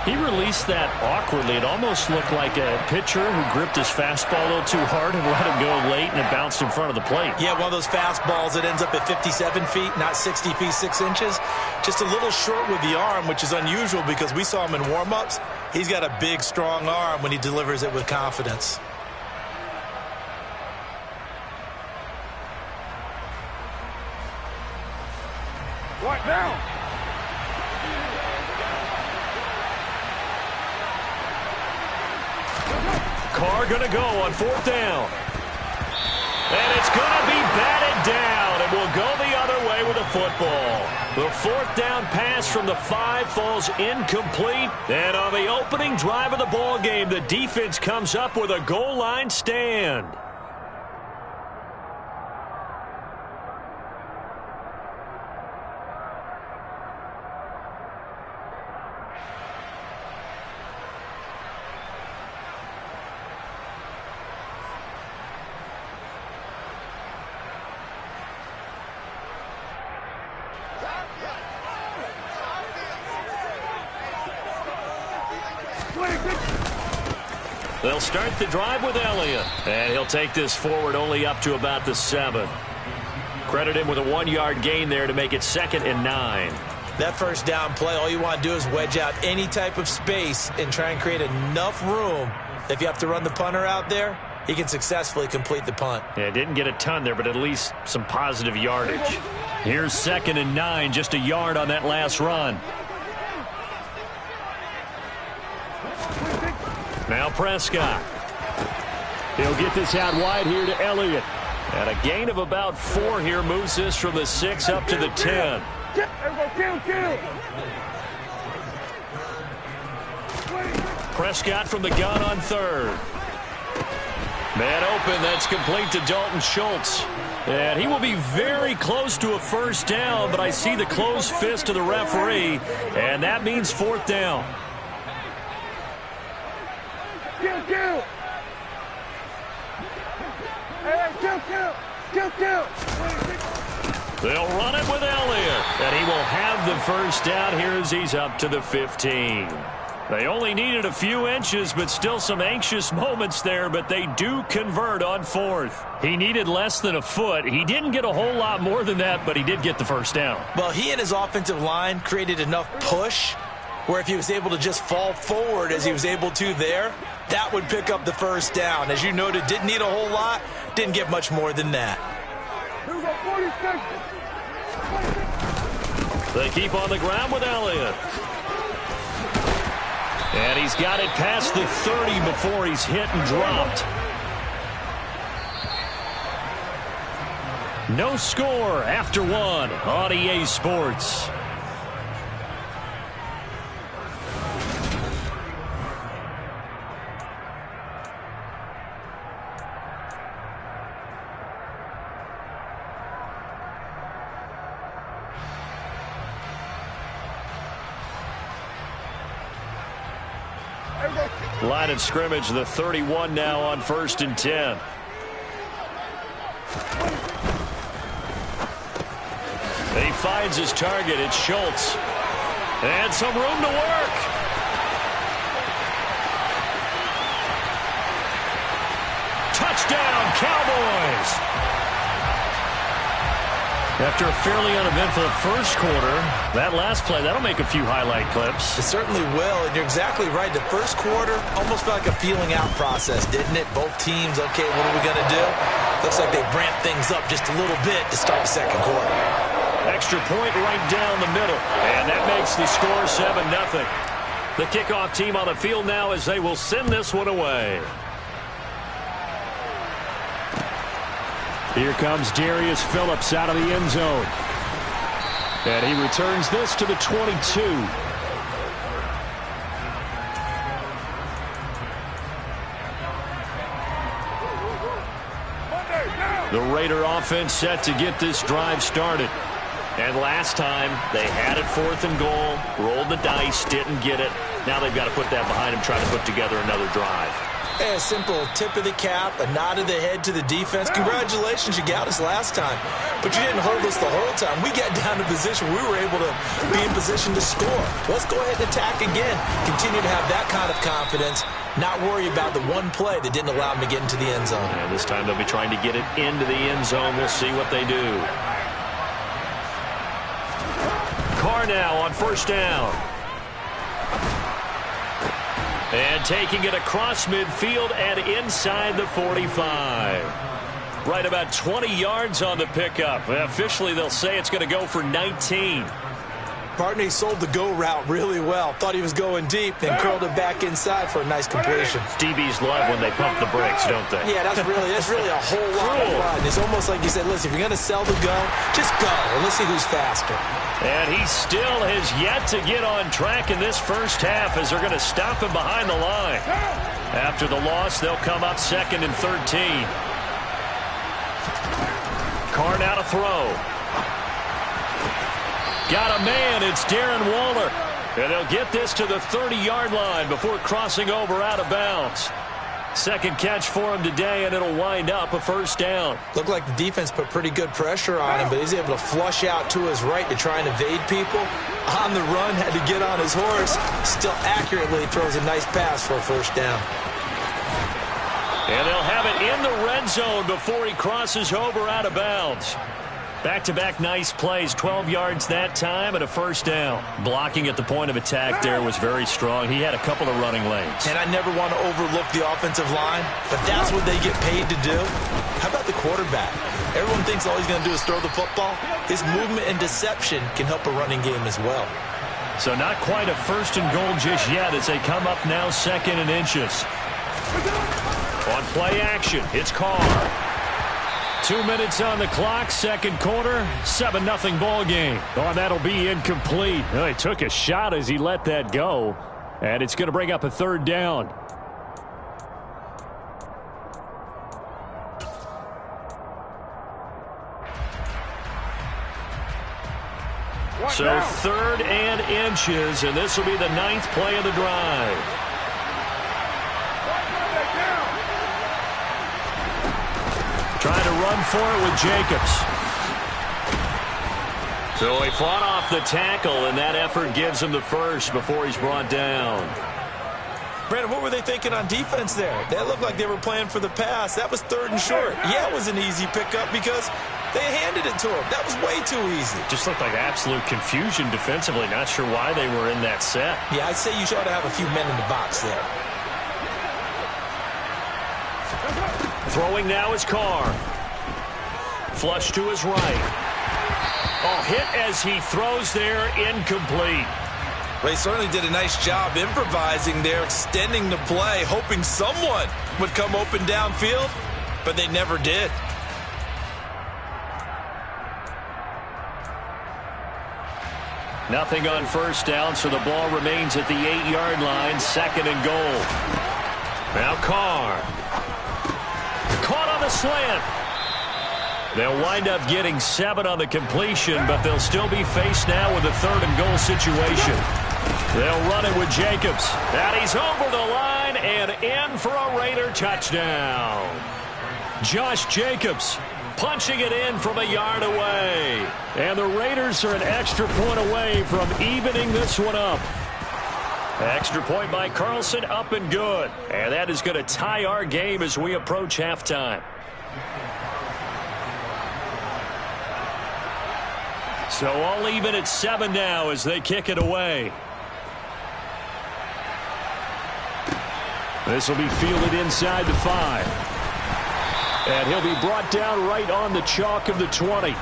He released that awkwardly. It almost looked like a pitcher who gripped his fastball a little too hard and let him go late, and it bounced in front of the plate. Yeah, one of those fastballs that ends up at 57 feet, not 60 feet, 6 inches. Just a little short with the arm, which is unusual because we saw him in warm-ups. He's got a big, strong arm when he delivers it with confidence. What now? Carr going to go on 4th down. And it's going to be batted down, and will go the other way with the football. The 4th down pass from the 5 falls incomplete. And on the opening drive of the ball game, the defense comes up with a goal line stand. They'll start the drive with Elliott, and he'll take this forward only up to about the 7. Credit him with a 1-yard gain there to make it 2nd and 9. That 1st down play, all you want to do is wedge out any type of space and try and create enough room. If you have to run the punter out there, he can successfully complete the punt. Yeah, didn't get a ton there, but at least some positive yardage. Here's 2nd and 9, just a yard on that last run. Now Prescott. He'll get this out wide here to Elliott. And a gain of about 4 here moves this from the 6 up to the 10. Prescott from the gun on 3rd. Man open, that's complete to Dalton Schultz. And he will be very close to a 1st down, but I see the closed fist of the referee, and that means 4th down. They'll run it with Elliott, and he will have the 1st down here as he's up to the 15. They only needed a few inches, but still some anxious moments there, but they do convert on 4th. He needed less than a foot. He didn't get a whole lot more than that, but he did get the 1st down. Well, he and his offensive line created enough push where if he was able to just fall forward as he was able to there, that would pick up the 1st down. As you noted, didn't need a whole lot, didn't get much more than that. They keep on the ground with Elliott. And he's got it past the 30 before he's hit and dropped. No score after 1 on EA Sports. Line of scrimmage, the 31 now on 1st and 10. And he finds his target. It's Schultz. And some room to work. Touchdown, Cowboys. After a fairly uneventful first quarter, that last play, that'll make a few highlight clips. It certainly will, and you're exactly right. The first quarter almost felt like a feeling out process, didn't it? Both teams, okay, what are we going to do? Looks like they ramped things up just a little bit to start the second quarter. Extra point right down the middle, and that makes the score 7-0. The kickoff team on the field now as they will send this one away. Here comes Darius Phillips out of the end zone. And he returns this to the 22. The Raider offense set to get this drive started. And last time, they had it 4th and goal, rolled the dice, didn't get it. Now they've got to put that behind them, try to put together another drive. A simple tip of the cap, a nod of the head to the defense. Congratulations, you got us last time. But you didn't hold us the whole time. We got down to position. We were able to be in position to score. Let's go ahead and attack again. Continue to have that kind of confidence. Not worry about the one play that didn't allow them to get into the end zone. And this time they'll be trying to get it into the end zone. We'll see what they do. Carr now on 1st down. And taking it across midfield and inside the 45. Right about 20 yards on the pickup. Officially, they'll say it's going to go for 19. Partney sold the go route really well. Thought he was going deep, then curled it back inside for a nice completion. DBs love when they pump the brakes, don't they? Yeah, that's really a whole lot of fun. It's almost like you said, listen, if you're going to sell the go, just go. And let's see who's faster. And he still has yet to get on track in this first half as they're going to stop him behind the line. After the loss, they'll come up 2nd and 13. Carr now to throw. Got a man. It's Darren Waller. And they'll get this to the 30-yard line before crossing over out of bounds. Second catch for him today, and it'll wind up a 1st down. Looked like the defense put pretty good pressure on him, but he's able to flush out to his right to try and evade people. On the run, had to get on his horse. Still accurately throws a nice pass for a 1st down. And they'll have it in the red zone before he crosses over out of bounds. Back-to-back nice plays, 12 yards that time and a 1st down. Blocking at the point of attack there was very strong. He had a couple of running lanes. And I never want to overlook the offensive line, but that's what they get paid to do. How about the quarterback? Everyone thinks all he's going to do is throw the football. His movement and deception can help a running game as well. So not quite a 1st and goal just yet as they come up now 2nd and inches. On play action, it's Carr. 2 minutes on the clock, 2nd quarter, 7-0 ball game. Oh, and that'll be incomplete. Oh, he took a shot as he let that go, and it's going to bring up a 3rd down. So 3rd and inches, and this will be the 9th play of the drive. Trying to run for it with Jacobs. So he fought off the tackle, and that effort gives him the 1st before he's brought down. Brandon, what were they thinking on defense there? That looked like they were playing for the pass. That was 3rd and short. Yeah, it was an easy pickup because they handed it to him. That was way too easy. Just looked like absolute confusion defensively. Not sure why they were in that set. Yeah, I'd say you ought to have a few men in the box there. Throwing now is Carr. Flush to his right. Oh, hit as he throws there, incomplete. Well, he certainly did a nice job improvising there, extending the play, hoping someone would come open downfield, but they never did. Nothing on 1st down, so the ball remains at the 8-yard line, 2nd and goal. Now Carr. Caught on the slant. They'll wind up getting 7 on the completion, but they'll still be faced now with a 3rd and goal situation. They'll run it with Jacobs. And he's over the line and in for a Raider touchdown. Josh Jacobs punching it in from a yard away. And the Raiders are an extra point away from evening this one up. Extra point by Carlson, up and good. And that is going to tie our game as we approach halftime. So all even at 7 now as they kick it away. This will be fielded inside the 5. And he'll be brought down right on the chalk of the 20.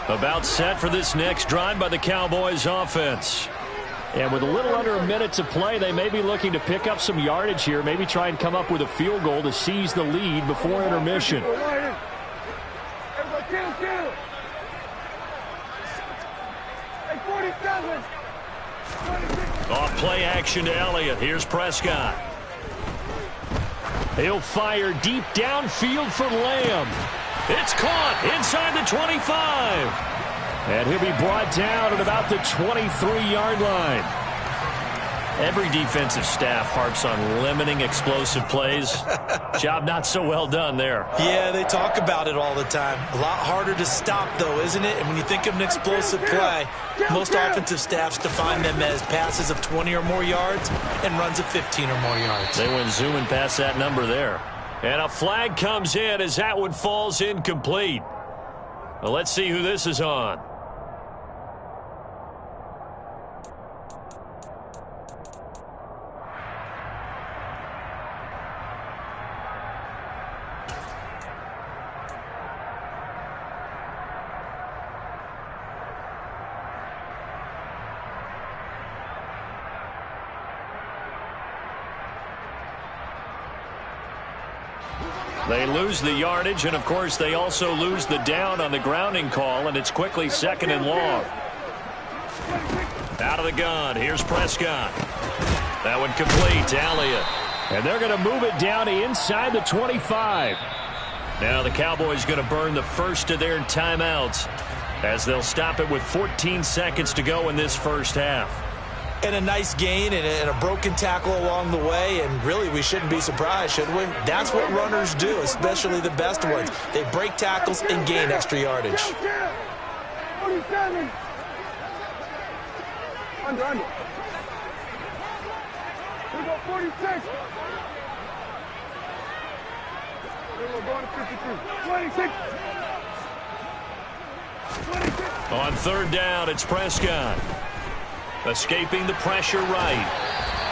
About set for this next drive by the Cowboys offense. And with a little under a minute to play, they may be looking to pick up some yardage here, maybe try and come up with a field goal to seize the lead before intermission. Off play action to Elliott. Here's Prescott. He'll fire deep downfield for Lamb. It's caught inside the 25. And he'll be brought down at about the 23-yard line. Every defensive staff harps on limiting explosive plays. Job not so well done there. Yeah, they talk about it all the time. A lot harder to stop, though, isn't it? And when you think of an explosive play, most offensive staffs define them as passes of 20 or more yards and runs of 15 or more yards. They went zooming past that number there. And a flag comes in as that one falls incomplete. Well, let's see who this is on. They lose the yardage, and, of course, they also lose the down on the grounding call, and it's quickly 2nd and long. Out of the gun. Here's Prescott. That one complete to Elliott. And they're going to move it down inside the 25. Now the Cowboys going to burn the first of their timeouts as they'll stop it with 14 seconds to go in this first half. And a nice gain and a broken tackle along the way, and really we shouldn't be surprised, should we? That's what runners do, especially the best ones. They break tackles and gain extra yardage. 47. Under. We go 46. We're going to 53. 26. 26. On 3rd down, it's Prescott. Escaping the pressure right.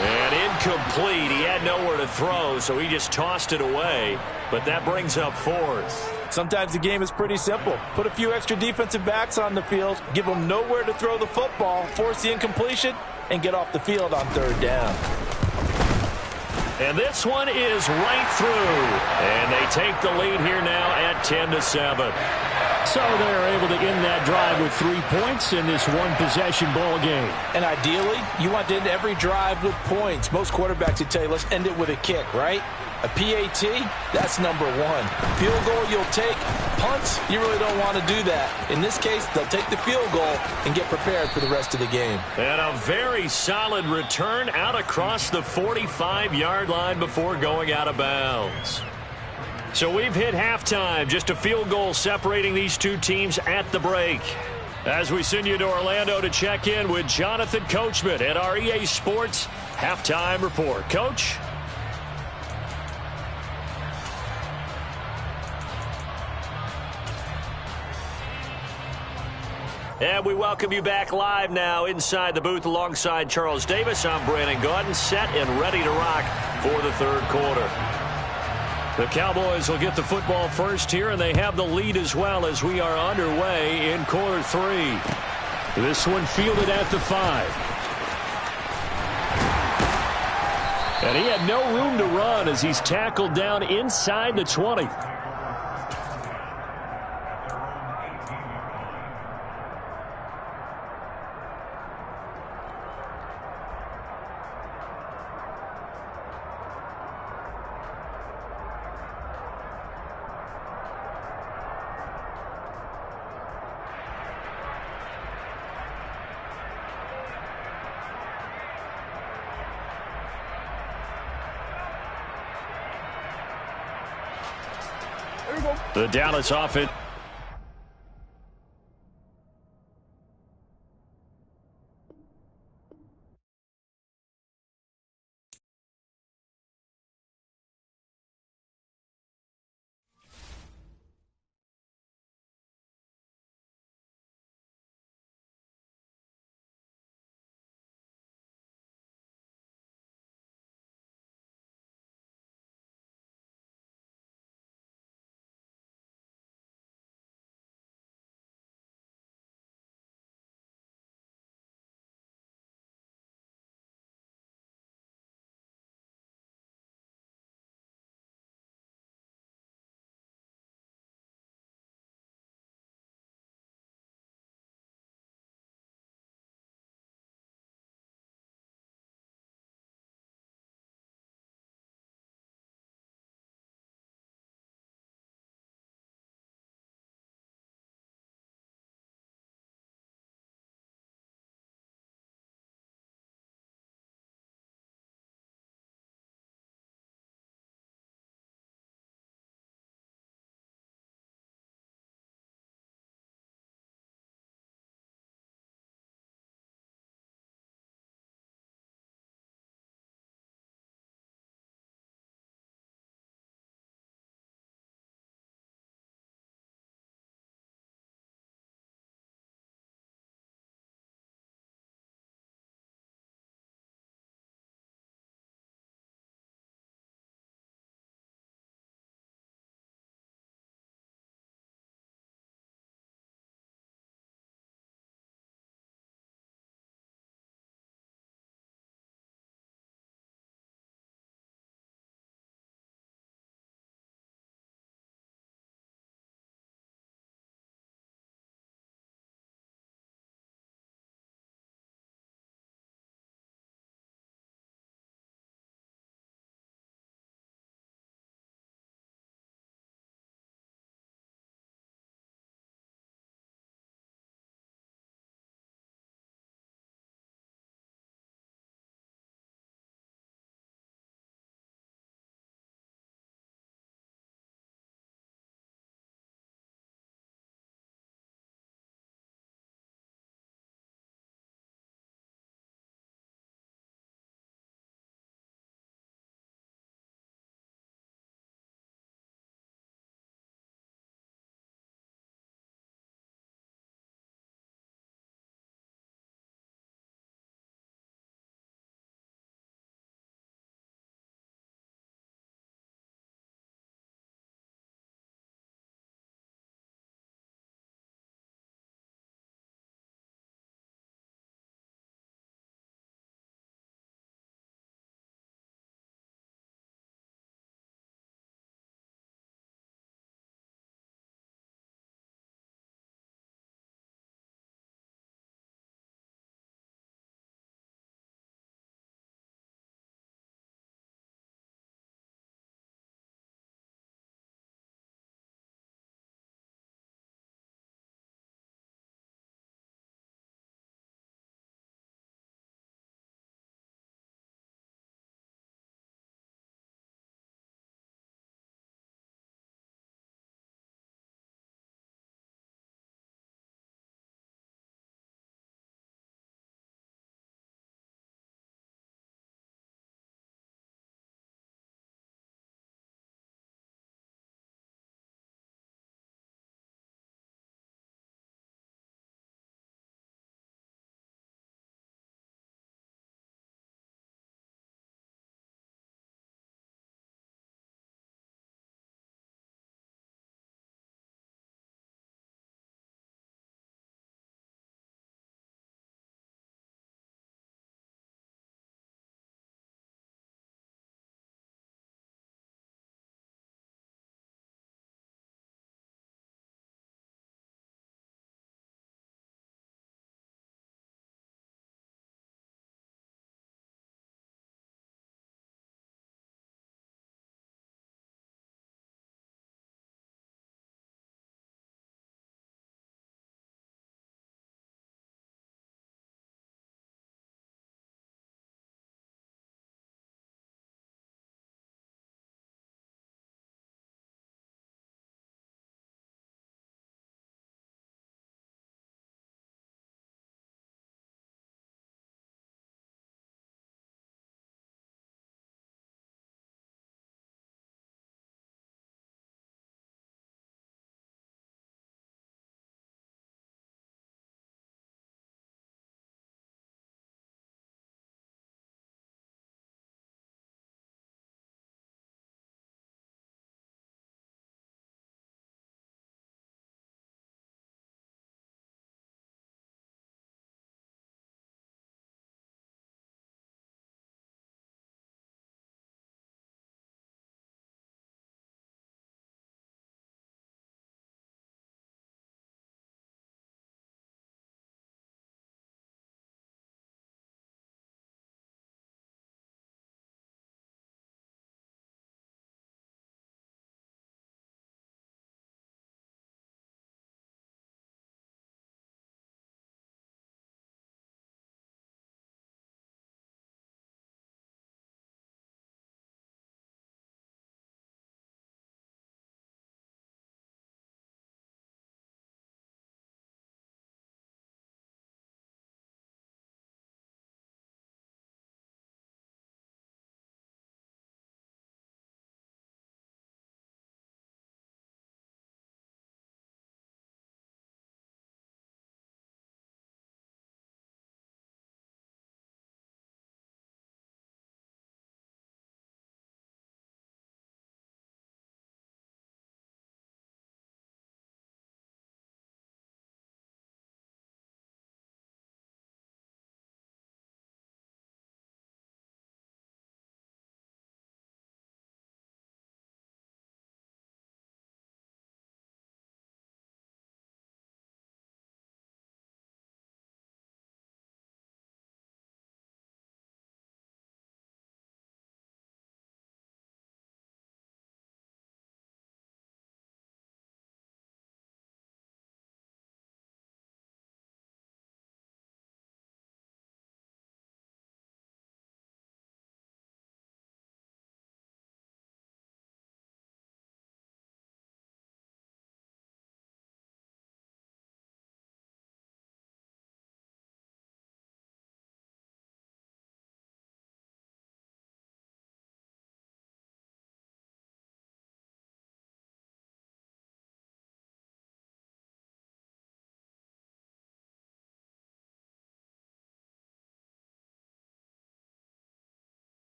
And incomplete. He had nowhere to throw, so he just tossed it away. But that brings up 4th. Sometimes the game is pretty simple. Put a few extra defensive backs on the field, give them nowhere to throw the football, force the incompletion, and get off the field on 3rd down. And this one is right through. And they take the lead here now at 10-7. So they're able to end that drive with 3 points in this one-possession ball game. And ideally, you want to end every drive with points. Most quarterbacks would tell you, let's end it with a kick, right? A PAT, that's number 1. Field goal you'll take. Punts, you really don't want to do that. In this case, they'll take the field goal and get prepared for the rest of the game. And a very solid return out across the 45-yard line before going out of bounds. So we've hit halftime, just a field goal separating these two teams at the break. As we send you to Orlando to check in with Jonathan Coachman at our EA Sports Halftime Report. Coach? And we welcome you back live now inside the booth alongside Charles Davis. I'm Brandon Gaudin, set and ready to rock for the 3rd quarter. The Cowboys will get the football first here, and they have the lead as well as we are underway in quarter 3. This one fielded at the 5. And he had no room to run as he's tackled down inside the 20. There we go. The Dallas offense.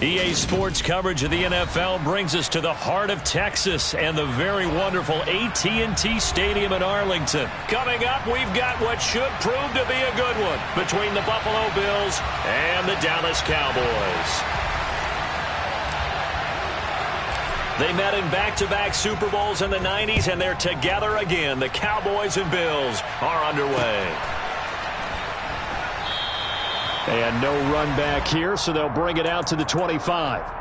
EA Sports coverage of the NFL brings us to the heart of Texas and the very wonderful AT&T Stadium in Arlington. Coming up, we've got what should prove to be a good one between the Buffalo Bills and the Dallas Cowboys. They met in back-to-back Super Bowls in the 90s, and they're together again. The Cowboys and Bills are underway. And no run back here, so they'll bring it out to the 25.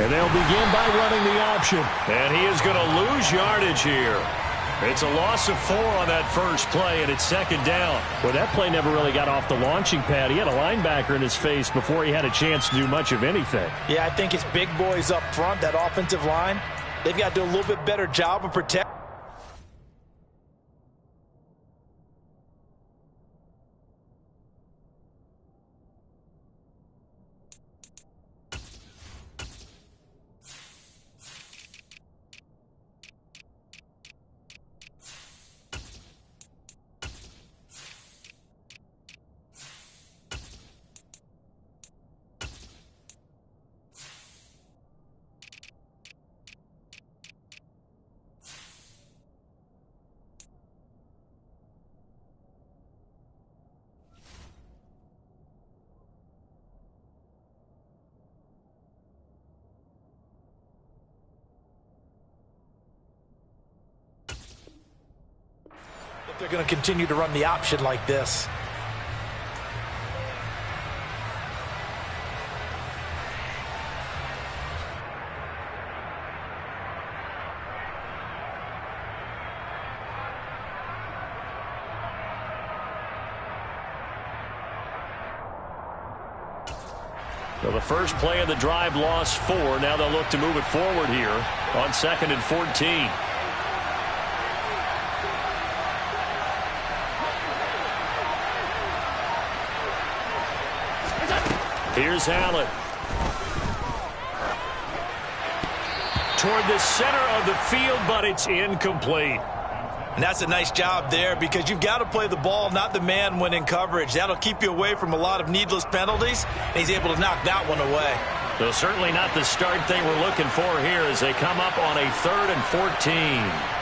And they'll begin by running the option. And he is going to lose yardage here. It's a loss of 4 on that first play, and it's second down. Well, that play never really got off the launching pad. He had a linebacker in his face before he had a chance to do much of anything. Yeah, I think it's big boys up front, that offensive line. They've got to do a little bit better job of protecting. They're going to continue to run the option like this. Well, the first play of the drive lost 4. Now they'll look to move it forward here on 2nd and 14. Here's Allen. Toward the center of the field, but it's incomplete. And that's a nice job there because you've got to play the ball, not the man when in coverage. That'll keep you away from a lot of needless penalties, and he's able to knock that one away. So certainly not the start they were looking for here as they come up on a 3rd and 14.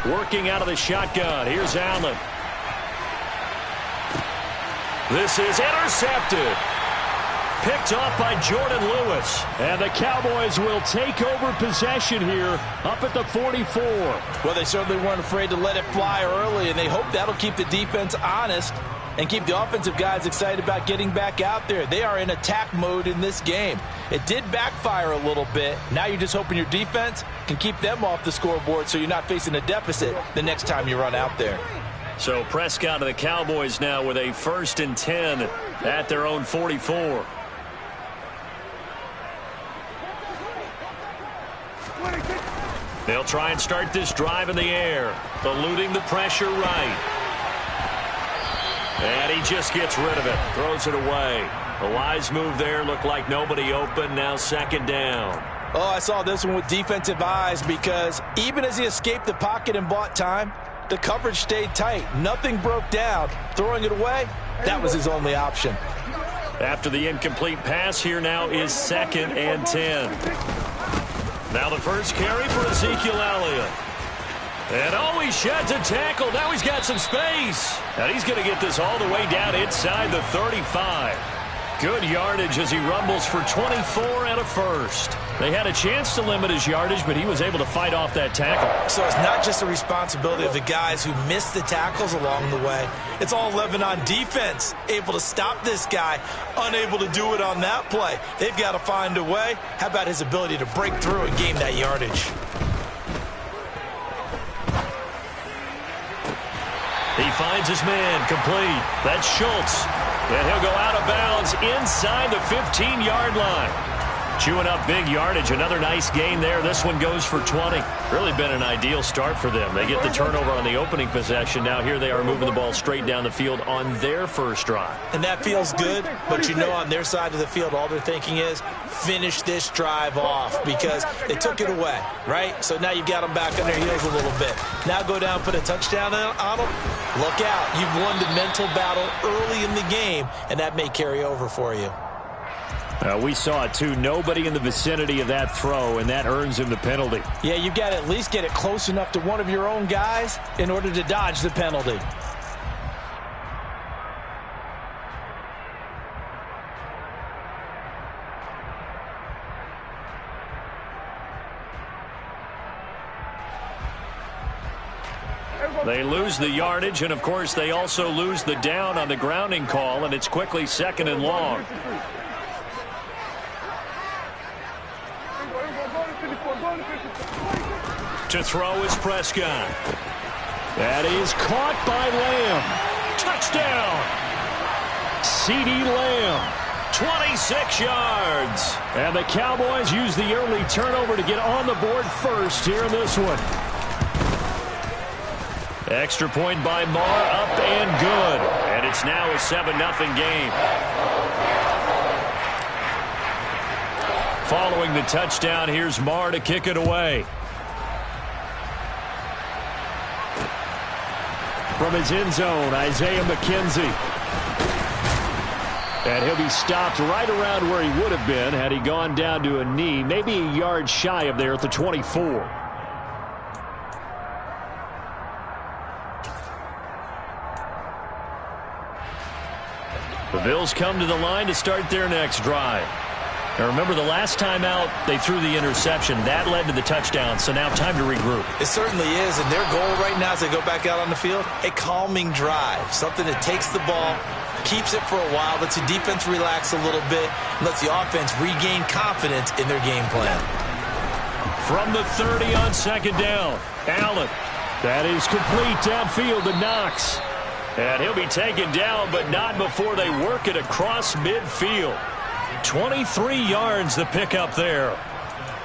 Working out of the shotgun. Here's Allen. This is intercepted. Picked off by Jordan Lewis. And the Cowboys will take over possession here up at the 44. Well, they certainly weren't afraid to let it fly early, and they hope that'll keep the defense honest and keep the offensive guys excited about getting back out there. They are in attack mode in this game. It did backfire a little bit. Now you're just hoping your defense can keep them off the scoreboard so you're not facing a deficit the next time you run out there. So Prescott and the Cowboys now with a 1st and 10 at their own 44. They'll try and start this drive in the air, eluding the pressure right. And he just gets rid of it, throws it away. A wise move there, looked like nobody open, now 2nd down. Oh, I saw this one with defensive eyes because even as he escaped the pocket and bought time, the coverage stayed tight. Nothing broke down. Throwing it away, that was his only option. After the incomplete pass, here now is 2nd and 10. Now the first carry for Ezekiel Elliott. And oh, he shed to tackle. Now he's got some space. And he's going to get this all the way down inside the 35. Good yardage as he rumbles for 24 and a first. They had a chance to limit his yardage, but he was able to fight off that tackle. So it's not just the responsibility of the guys who missed the tackles along the way. It's all living on defense, able to stop this guy, unable to do it on that play. They've got to find a way. How about his ability to break through and gain that yardage? He finds his man complete. That's Schultz. And he'll go out of bounds inside the 15-yard line. Chewing up big yardage. Another nice gain there. This one goes for 20. Really been an ideal start for them. They get the turnover on the opening possession. Now here they are moving the ball straight down the field on their first drive. And that feels good, but you know on their side of the field, all they're thinking is finish this drive off because they took it away, right? So now you've got them back on their heels a little bit. Now go down, put a touchdown on them. Look out. You've won the mental battle early in the game, and that may carry over for you. We saw it, too. Nobody in the vicinity of that throw, and that earns him the penalty. Yeah, you've got to at least get it close enough to one of your own guys in order to dodge the penalty. They lose the yardage, and, of course, they also lose the down on the grounding call, and it's quickly 2nd and long. To throw is Prescott. That is caught by Lamb. Touchdown! CeeDee Lamb. 26 yards. And the Cowboys use the early turnover to get on the board first here in this one. Extra point by Marr, up and good. And it's now a 7-0 game. Following the touchdown, here's Marr to kick it away. From his end zone, Isaiah McKenzie. And he'll be stopped right around where he would have been had he gone down to a knee, maybe a yard shy of there at the 24. The Bills come to the line to start their next drive. Now remember, the last time out, they threw the interception. That led to the touchdown, so now time to regroup. It certainly is, and their goal right now as they go back out on the field, a calming drive, something that takes the ball, keeps it for a while, lets the defense relax a little bit, and lets the offense regain confidence in their game plan. From the 30 on 2nd down, Allen. That is complete downfield to Knox. And he'll be taken down, but not before they work it across midfield. 23 yards the pickup there.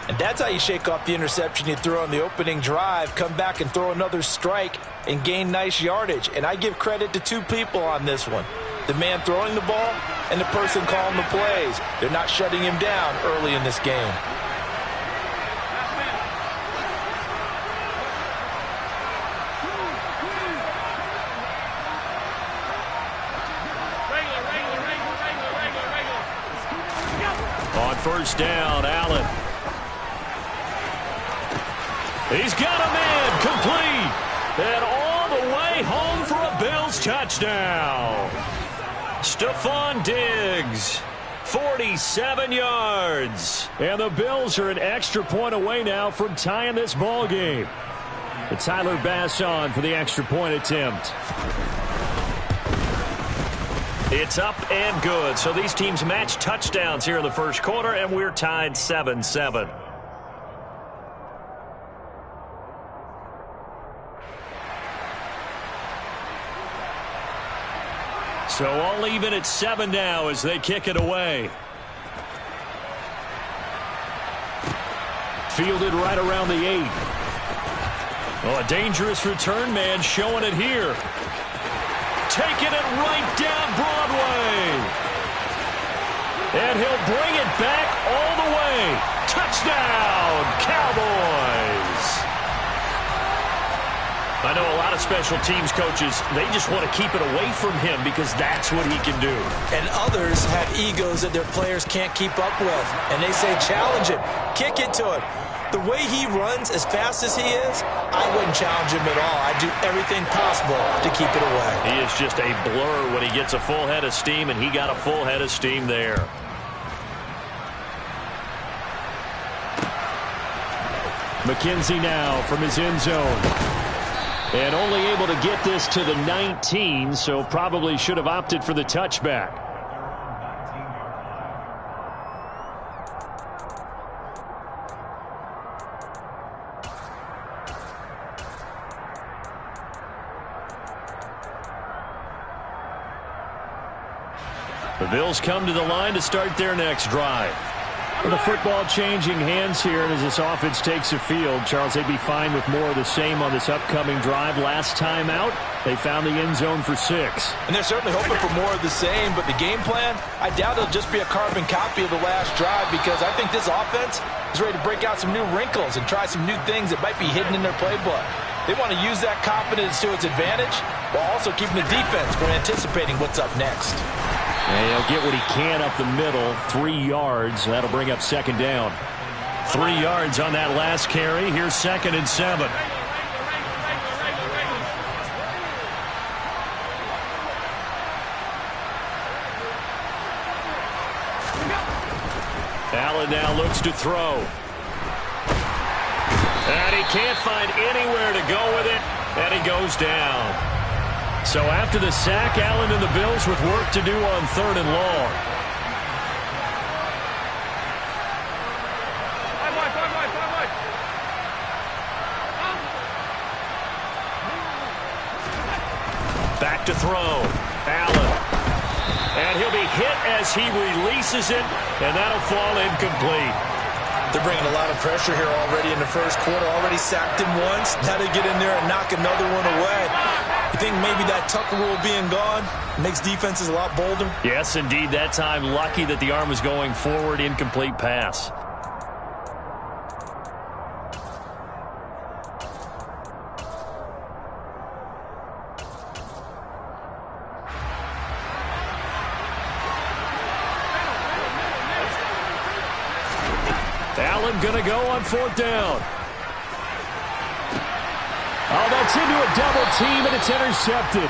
And that's how you shake off the interception you threw on the opening drive, come back and throw another strike and gain nice yardage. And I give credit to two people on this one. The man throwing the ball and the person calling the plays. They're not shutting him down early in this game. On 1st down, Allen. He's got a man complete. And all the way home for a Bills touchdown. Stephon Diggs, 47 yards. And the Bills are an extra point away now from tying this ball game. It's Tyler Bass on for the extra point attempt. It's up and good. So these teams match touchdowns here in the first quarter, and we're tied 7-7. So all even at 7 now as they kick it away. Fielded right around the 8. Well, a dangerous return man showing it here. Taking it right down Broadway. And he'll bring it back all the way. Touchdown, Cowboys. I know a lot of special teams coaches, they just want to keep it away from him because that's what he can do. And others have egos that their players can't keep up with. And they say, challenge him, kick it to him. The way he runs, as fast as he is, I wouldn't challenge him at all. I'd do everything possible to keep it away. He is just a blur when he gets a full head of steam, and he got a full head of steam there. McKenzie now from his end zone. And only able to get this to the 19, so probably should have opted for the touchback. The Bills come to the line to start their next drive. With the football changing hands here, and as this offense takes the field, Charles, they'd be fine with more of the same on this upcoming drive. Last time out, they found the end zone for 6. And they're certainly hoping for more of the same, but the game plan, I doubt it'll just be a carbon copy of the last drive, because I think this offense is ready to break out some new wrinkles and try some new things that might be hidden in their playbook. They want to use that confidence to its advantage while also keeping the defense from anticipating what's up next. And he'll get what he can up the middle, 3 yards. That'll bring up second down. 3 yards on that last carry. Here's 2nd and 7. Allen now looks to throw. And he can't find anywhere to go with it, and he goes down. So after the sack, Allen and the Bills with work to do on 3rd and long. Back to throw. Allen. And he'll be hit as he releases it, and that'll fall incomplete. They're bringing a lot of pressure here already in the first quarter. Already sacked him once. Now they get in there and knock another one away. You think maybe that Tucker rule being gone makes defenses a lot bolder? Yes, indeed. That time, lucky that the arm was going forward. Incomplete pass. Allen going to go on 4th down. Oh, that's into a double team, and it's intercepted.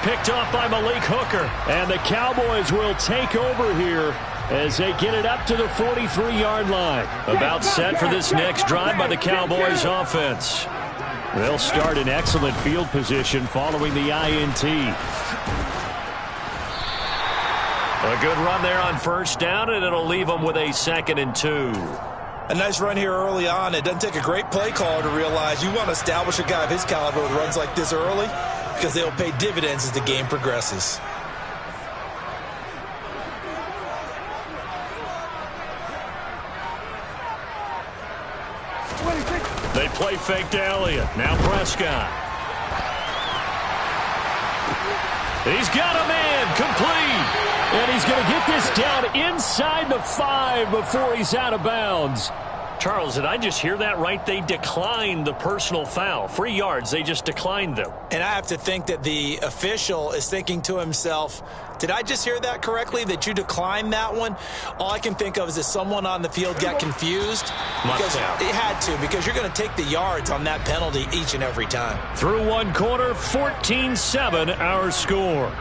Picked off by Malik Hooker. And the Cowboys will take over here as they get it up to the 43-yard line. About set for this next drive by the Cowboys offense. They'll start in excellent field position following the INT. A good run there on 1st down, and it'll leave them with a 2nd and 2. A nice run here early on. It doesn't take a great play caller to realize you want to establish a guy of his caliber with runs like this early, because they'll pay dividends as the game progresses. They play fake to Elliott. Now Prescott. He's got a man complete. And he's going to get this down inside the 5 before he's out of bounds. Charles, did I just hear that right? They declined the personal foul. 3 yards, they just declined them. And I have to think that the official is thinking to himself, did I just hear that correctly, that you declined that one? All I can think of is that someone on the field got confused. Because it had to, because you're going to take the yards on that penalty each and every time. Through one quarter, 14-7 our score.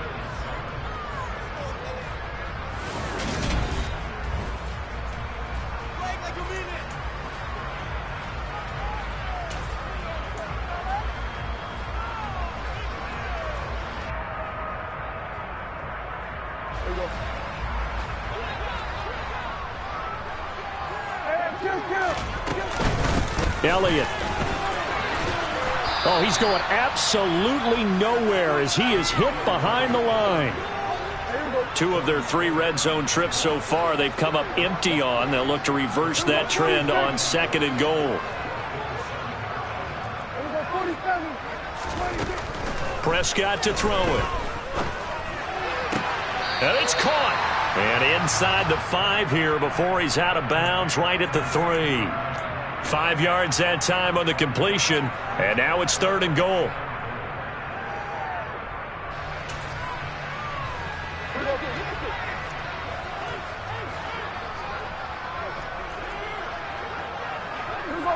Elliott. Oh, he's going absolutely nowhere as he is hit behind the line. 2 of their 3 red zone trips so far they've come up empty on. They'll look to reverse that trend on 2nd and goal. Prescott to throw it. And it's caught. And inside the 5 here before he's out of bounds, right at the 3. 5 yards that time on the completion, and now it's 3rd and goal.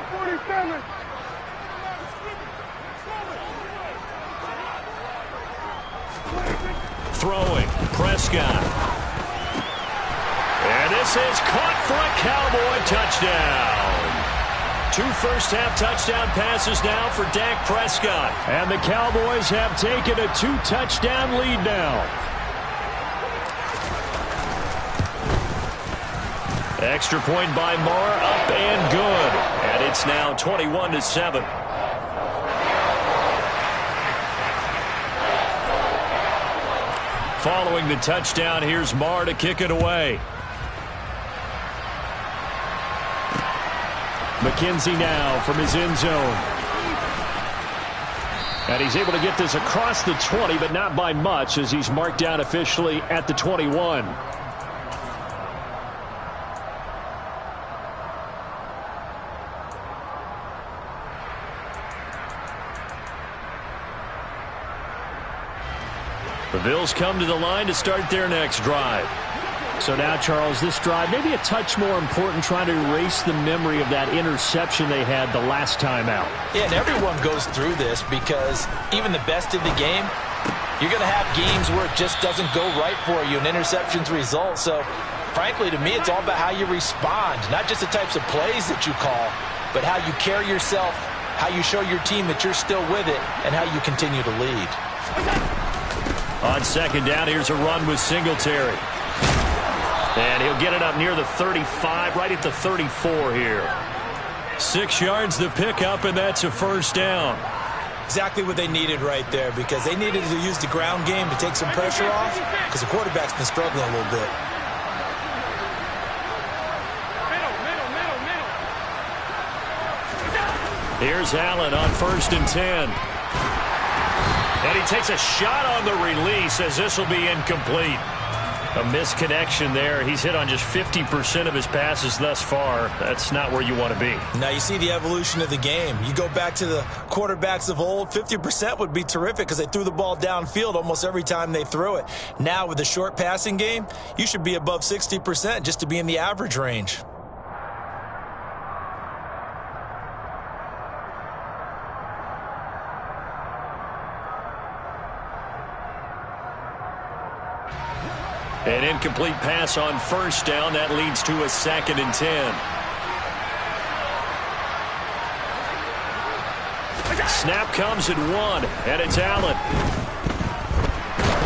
47. Throwing, Prescott. And this is caught for a Cowboy touchdown. 2 first-half touchdown passes now for Dak Prescott. And the Cowboys have taken a 2-touchdown lead now. Extra point by Moore, up and good. And it's now 21-7. Following the touchdown, here's Moore to kick it away. McKenzie now from his end zone. And he's able to get this across the 20, but not by much, as he's marked down officially at the 21. The Bills come to the line to start their next drive. So now, Charles, this drive maybe a touch more important, trying to erase the memory of that interception they had the last time out. Yeah, and everyone goes through this because even the best in the game, you're going to have games where it just doesn't go right for you, and interceptions result. So, frankly, to me, it's all about how you respond, not just the types of plays that you call, but how you carry yourself, how you show your team that you're still with it, and how you continue to lead. On second down, here's a run with Singletary. And he'll get it up near the 35, right at the 34 here. 6 yards the pickup, and that's a first down. Exactly what they needed right there, because they needed to use the ground game to take some pressure off, because the quarterback's been struggling a little bit. Here's Allen on 1st and 10. And he takes a shot on the release, as this will be incomplete. A misconnection there. He's hit on just 50% of his passes thus far. That's not where you want to be. Now you see the evolution of the game. You go back to the quarterbacks of old, 50% would be terrific because they threw the ball downfield almost every time they threw it. Now with the short passing game, you should be above 60% just to be in the average range. An incomplete pass on 1st down. That leads to a 2nd and 10. Snap comes at 1, and it's Allen.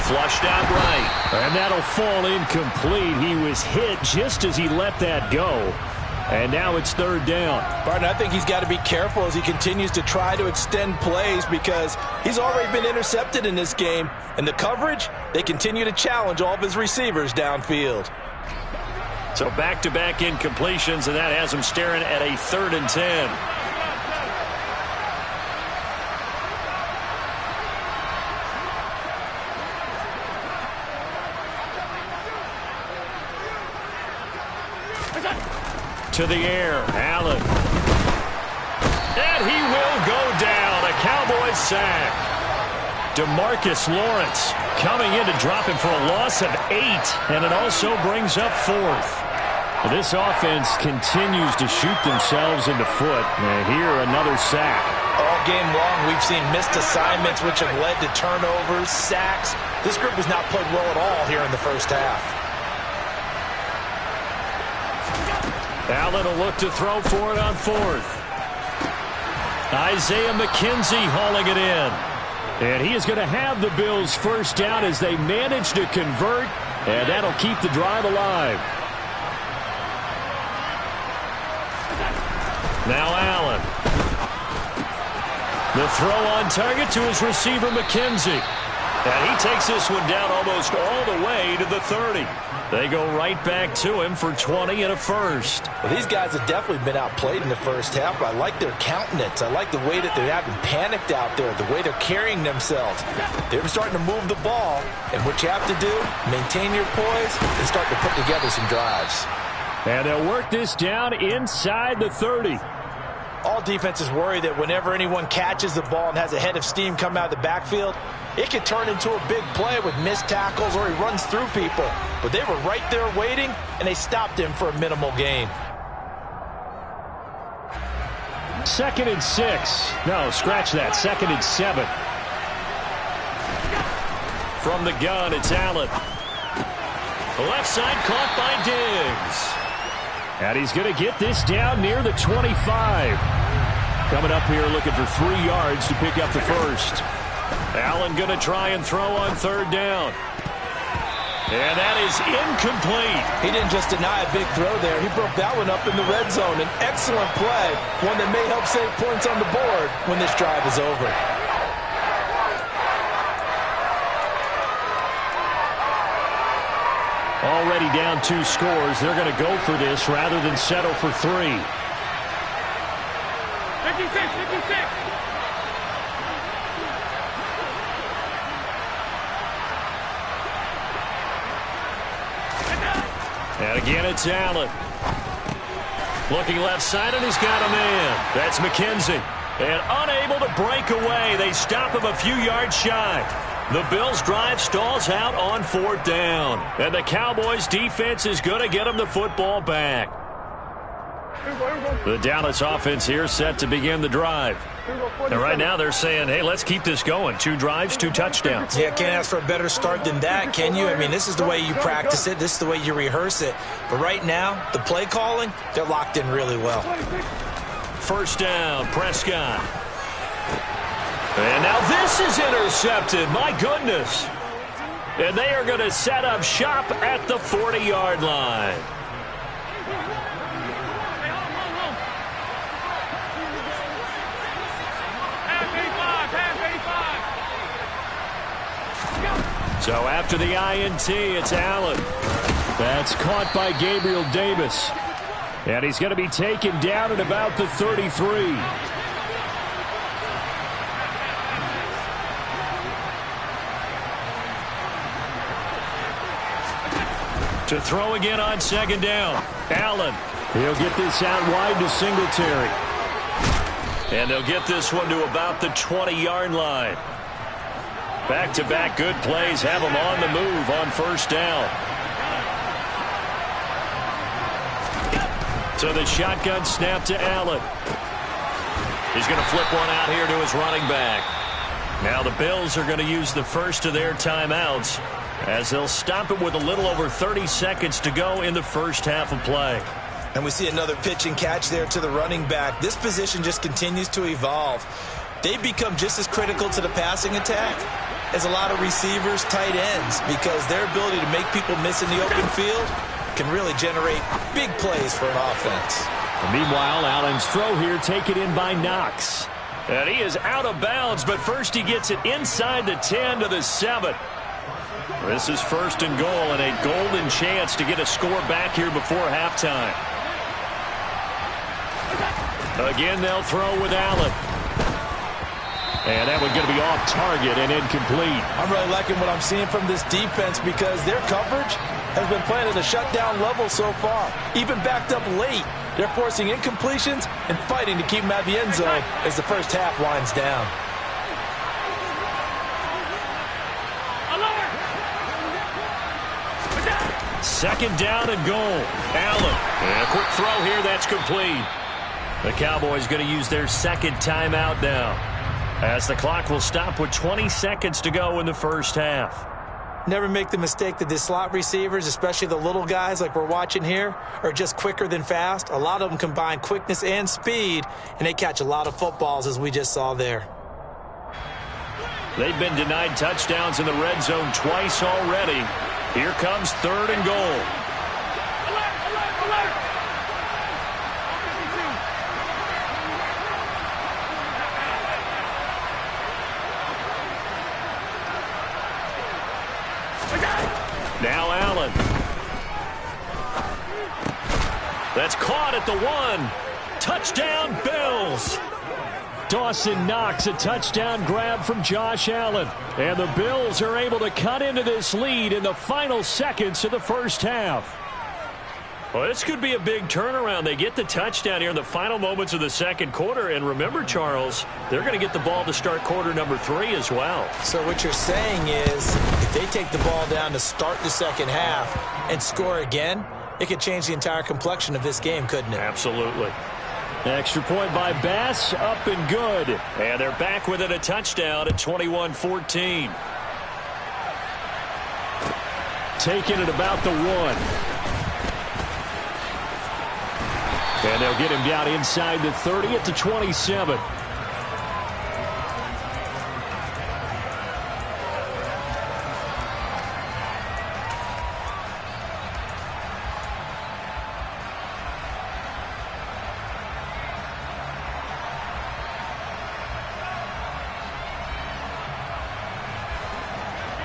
Flushed out right. And that'll fall incomplete. He was hit just as he let that go. And now it's 3rd down. Barton, I think he's got to be careful as he continues to try to extend plays because he's already been intercepted in this game. And the coverage, they continue to challenge all of his receivers downfield. So back-to-back incompletions, and that has him staring at a 3rd and 10. To the air, Allen. And he will go down. A Cowboys sack. DeMarcus Lawrence coming in to drop him for a loss of 8. And it also brings up 4th. This offense continues to shoot themselves in the foot. And here, another sack. All game long, we've seen missed assignments which have led to turnovers, sacks. This group has not played well at all here in the first half. Allen will look to throw for it on 4th. Isaiah McKenzie hauling it in. And he is going to have the Bills' first down as they manage to convert, and that'll keep the drive alive. Now Allen. The throw on target to his receiver, McKenzie. And he takes this one down almost all the way to the 30. They go right back to him for 20 and a first. Well, these guys have definitely been outplayed in the first half, but I like their countenance. I like the way that they haven't panicked out there, the way they're carrying themselves. They're starting to move the ball, and what you have to do, maintain your poise and start to put together some drives. And they'll work this down inside the 30. All defenses worry that whenever anyone catches the ball and has a head of steam come out of the backfield, it can turn into a big play with missed tackles or he runs through people. But they were right there waiting, and they stopped him for a minimal gain. 2nd and 6. No, scratch that. 2nd and 7. From the gun, it's Allen. The left side caught by Diggs. And he's going to get this down near the 25. Coming up here looking for 3 yards to pick up the first. Allen going to try and throw on 3rd down. And that is incomplete. He didn't just deny a big throw there. He broke that one up in the red zone. An excellent play, one that may help save points on the board when this drive is over. Already down 2 scores. They're going to go for this rather than settle for 3. 56, 56. And again, it's Allen. Looking left side, and he's got a man. That's McKenzie. And unable to break away. They stop him a few yards shy. The Bills' drive stalls out on 4th down. And the Cowboys' defense is going to get them the football back. The Dallas offense here set to begin the drive. And right now they're saying, hey, let's keep this going. 2 drives, 2 touchdowns. Yeah, can't ask for a better start than that, can you? I mean, this is the way you practice it. This is the way you rehearse it. But right now, the play calling, they're locked in really well. 1st down, Prescott. And now this is intercepted. My goodness. And they are going to set up shop at the 40-yard line. So after the INT, it's Allen. That's caught by Gabriel Davis. And he's going to be taken down at about the 33. To throw again on 2nd down. Allen. He'll get this out wide to Singletary. And they'll get this one to about the 20-yard line. Back-to-back good plays have them on the move on 1st down. So the shotgun snap to Allen. He's going to flip one out here to his running back. Now the Bills are going to use the first of their timeouts as they'll stop it with a little over 30 seconds to go in the first half of play. And we see another pitch and catch there to the running back. This position just continues to evolve. They've become just as critical to the passing attack as a lot of receivers, tight ends, because their ability to make people miss in the open field can really generate big plays for an offense. And meanwhile, Allen's throw here taken in by Knox. And he is out of bounds, but first he gets it inside the 10 to the 7. This is 1st and goal and a golden chance to get a score back here before halftime. Again, they'll throw with Allen. And that one going to be off target and incomplete. I'm really liking what I'm seeing from this defense because their coverage has been playing at a shutdown level so far. Even backed up late, they're forcing incompletions and fighting to keep them out of the end zone as the first half winds down. Second down and goal. Allen. And a quick throw here. That's complete. The Cowboys going to use their 2nd timeout now, as the clock will stop with 20 seconds to go in the first half. Never make the mistake that the slot receivers, especially the little guys like we're watching here, are just quicker than fast. A lot of them combine quickness and speed, and they catch a lot of footballs, as we just saw there. They've been denied touchdowns in the red zone twice already. Here comes 3rd and goal. Now Allen. That's caught at the 1. Touchdown, Bills. Dawson Knox, a touchdown grab from Josh Allen. And the Bills are able to cut into this lead in the final seconds of the first half. Well, this could be a big turnaround. They get the touchdown here in the final moments of the second quarter. And remember, Charles, they're going to get the ball to start quarter number 3 as well. So what you're saying is if they take the ball down to start the second half and score again, it could change the entire complexion of this game, couldn't it? Absolutely. Extra point by Bass, up and good. And they're back within a touchdown at 21-14. Taking it about the 1. And they'll get him down inside the 30 at the 27.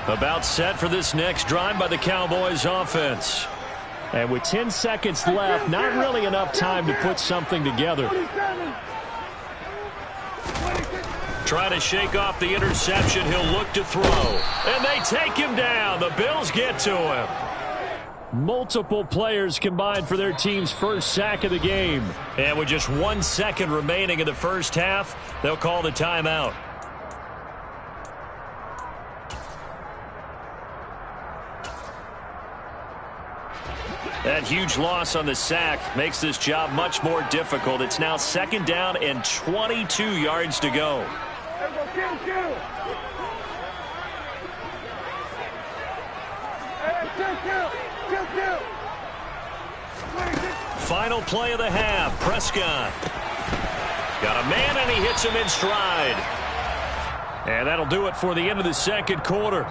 About set for this next drive by the Cowboys offense. And with 10 seconds left, not really enough time to put something together. Trying to shake off the interception. He'll look to throw. And they take him down. The Bills get to him. Multiple players combined for their team's first sack of the game. And with just 1 second remaining in the first half, they'll call the timeout. That huge loss on the sack makes this job much more difficult. It's now 2nd down and 22 yards to go. Final play of the half. Prescott got a man, and he hits him in stride. And that'll do it for the end of the second quarter.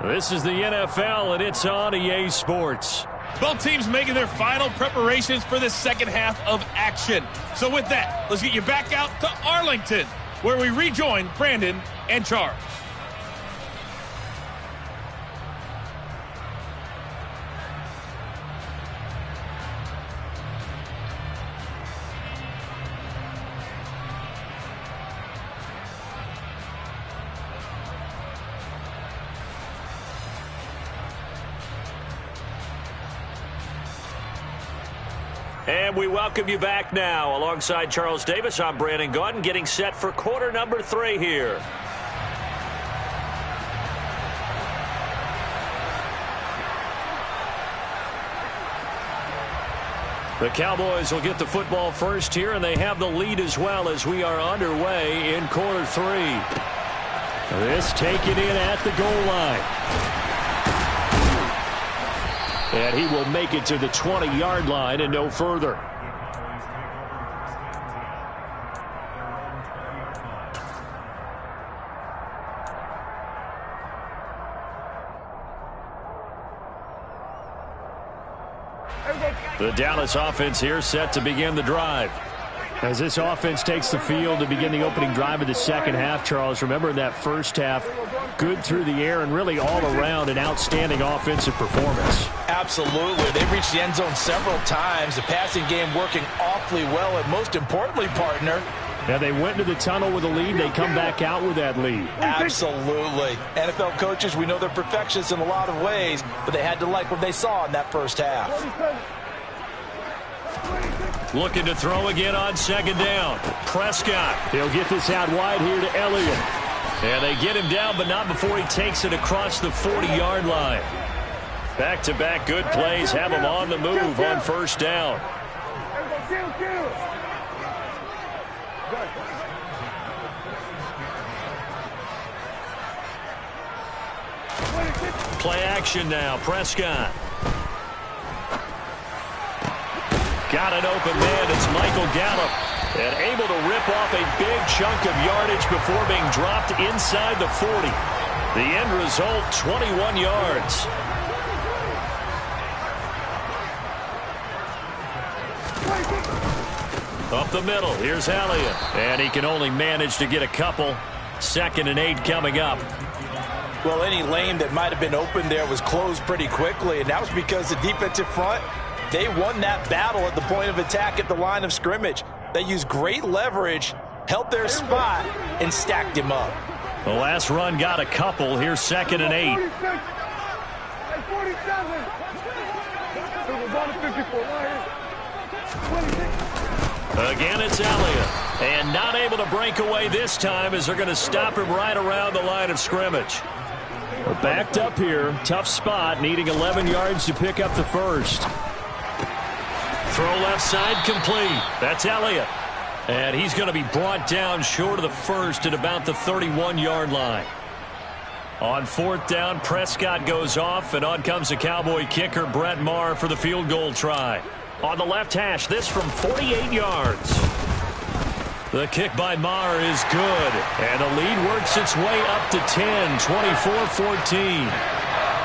This is the NFL, and it's on EA Sports. Both teams making their final preparations for the second half of action. So with that, let's get you back out to Arlington, where we rejoin Brandon and Charles. And we welcome you back now. Alongside Charles Davis, I'm Brandon Gaudin, getting set for quarter number 3 here. The Cowboys will get the football first here, and they have the lead as well as we are underway in quarter 3. This taken in at the goal line. And he will make it to the 20-yard line and no further. The Dallas offense here set to begin the drive. As this offense takes the field to begin the opening drive of the second half, Charles, remember in that first half, good through the air and really all around an outstanding offensive performance. Absolutely. They reached the end zone several times. The passing game working awfully well, and most importantly, partner, now they went to the tunnel with a lead. They come back out with that lead. Absolutely. NFL coaches, we know they're perfectionists in a lot of ways, but they had to like what they saw in that first half. Looking to throw again on 2nd down. Prescott. He'll get this out wide here to Elliott. And they get him down, but not before he takes it across the 40-yard line. Back-to-back good plays have him on the move on 1st down. Play action now. Prescott. Got an open man. It's Michael Gallup. And able to rip off a big chunk of yardage before being dropped inside the 40. The end result, 21 yards. Up the middle, here's Elliott. And he can only manage to get a couple. 2nd and 8 coming up. Well, any lane that might have been open there was closed pretty quickly, and that was because the defensive front, they won that battle at the point of attack at the line of scrimmage. They used great leverage, held their spot, and stacked him up. The last run got a couple. Here's 2nd and 8. 47. Again, it's Elliott. And not able to break away this time as they're going to stop him right around the line of scrimmage. We're backed up here. Tough spot, needing 11 yards to pick up the first. Throw left side complete. That's Elliott. And he's going to be brought down short of the first at about the 31-yard line. On 4th down, Prescott goes off, and on comes the Cowboy kicker, Brett Maher, for the field goal try. On the left hash, this from 48 yards. The kick by Maher is good, and the lead works its way up to 10, 24-14.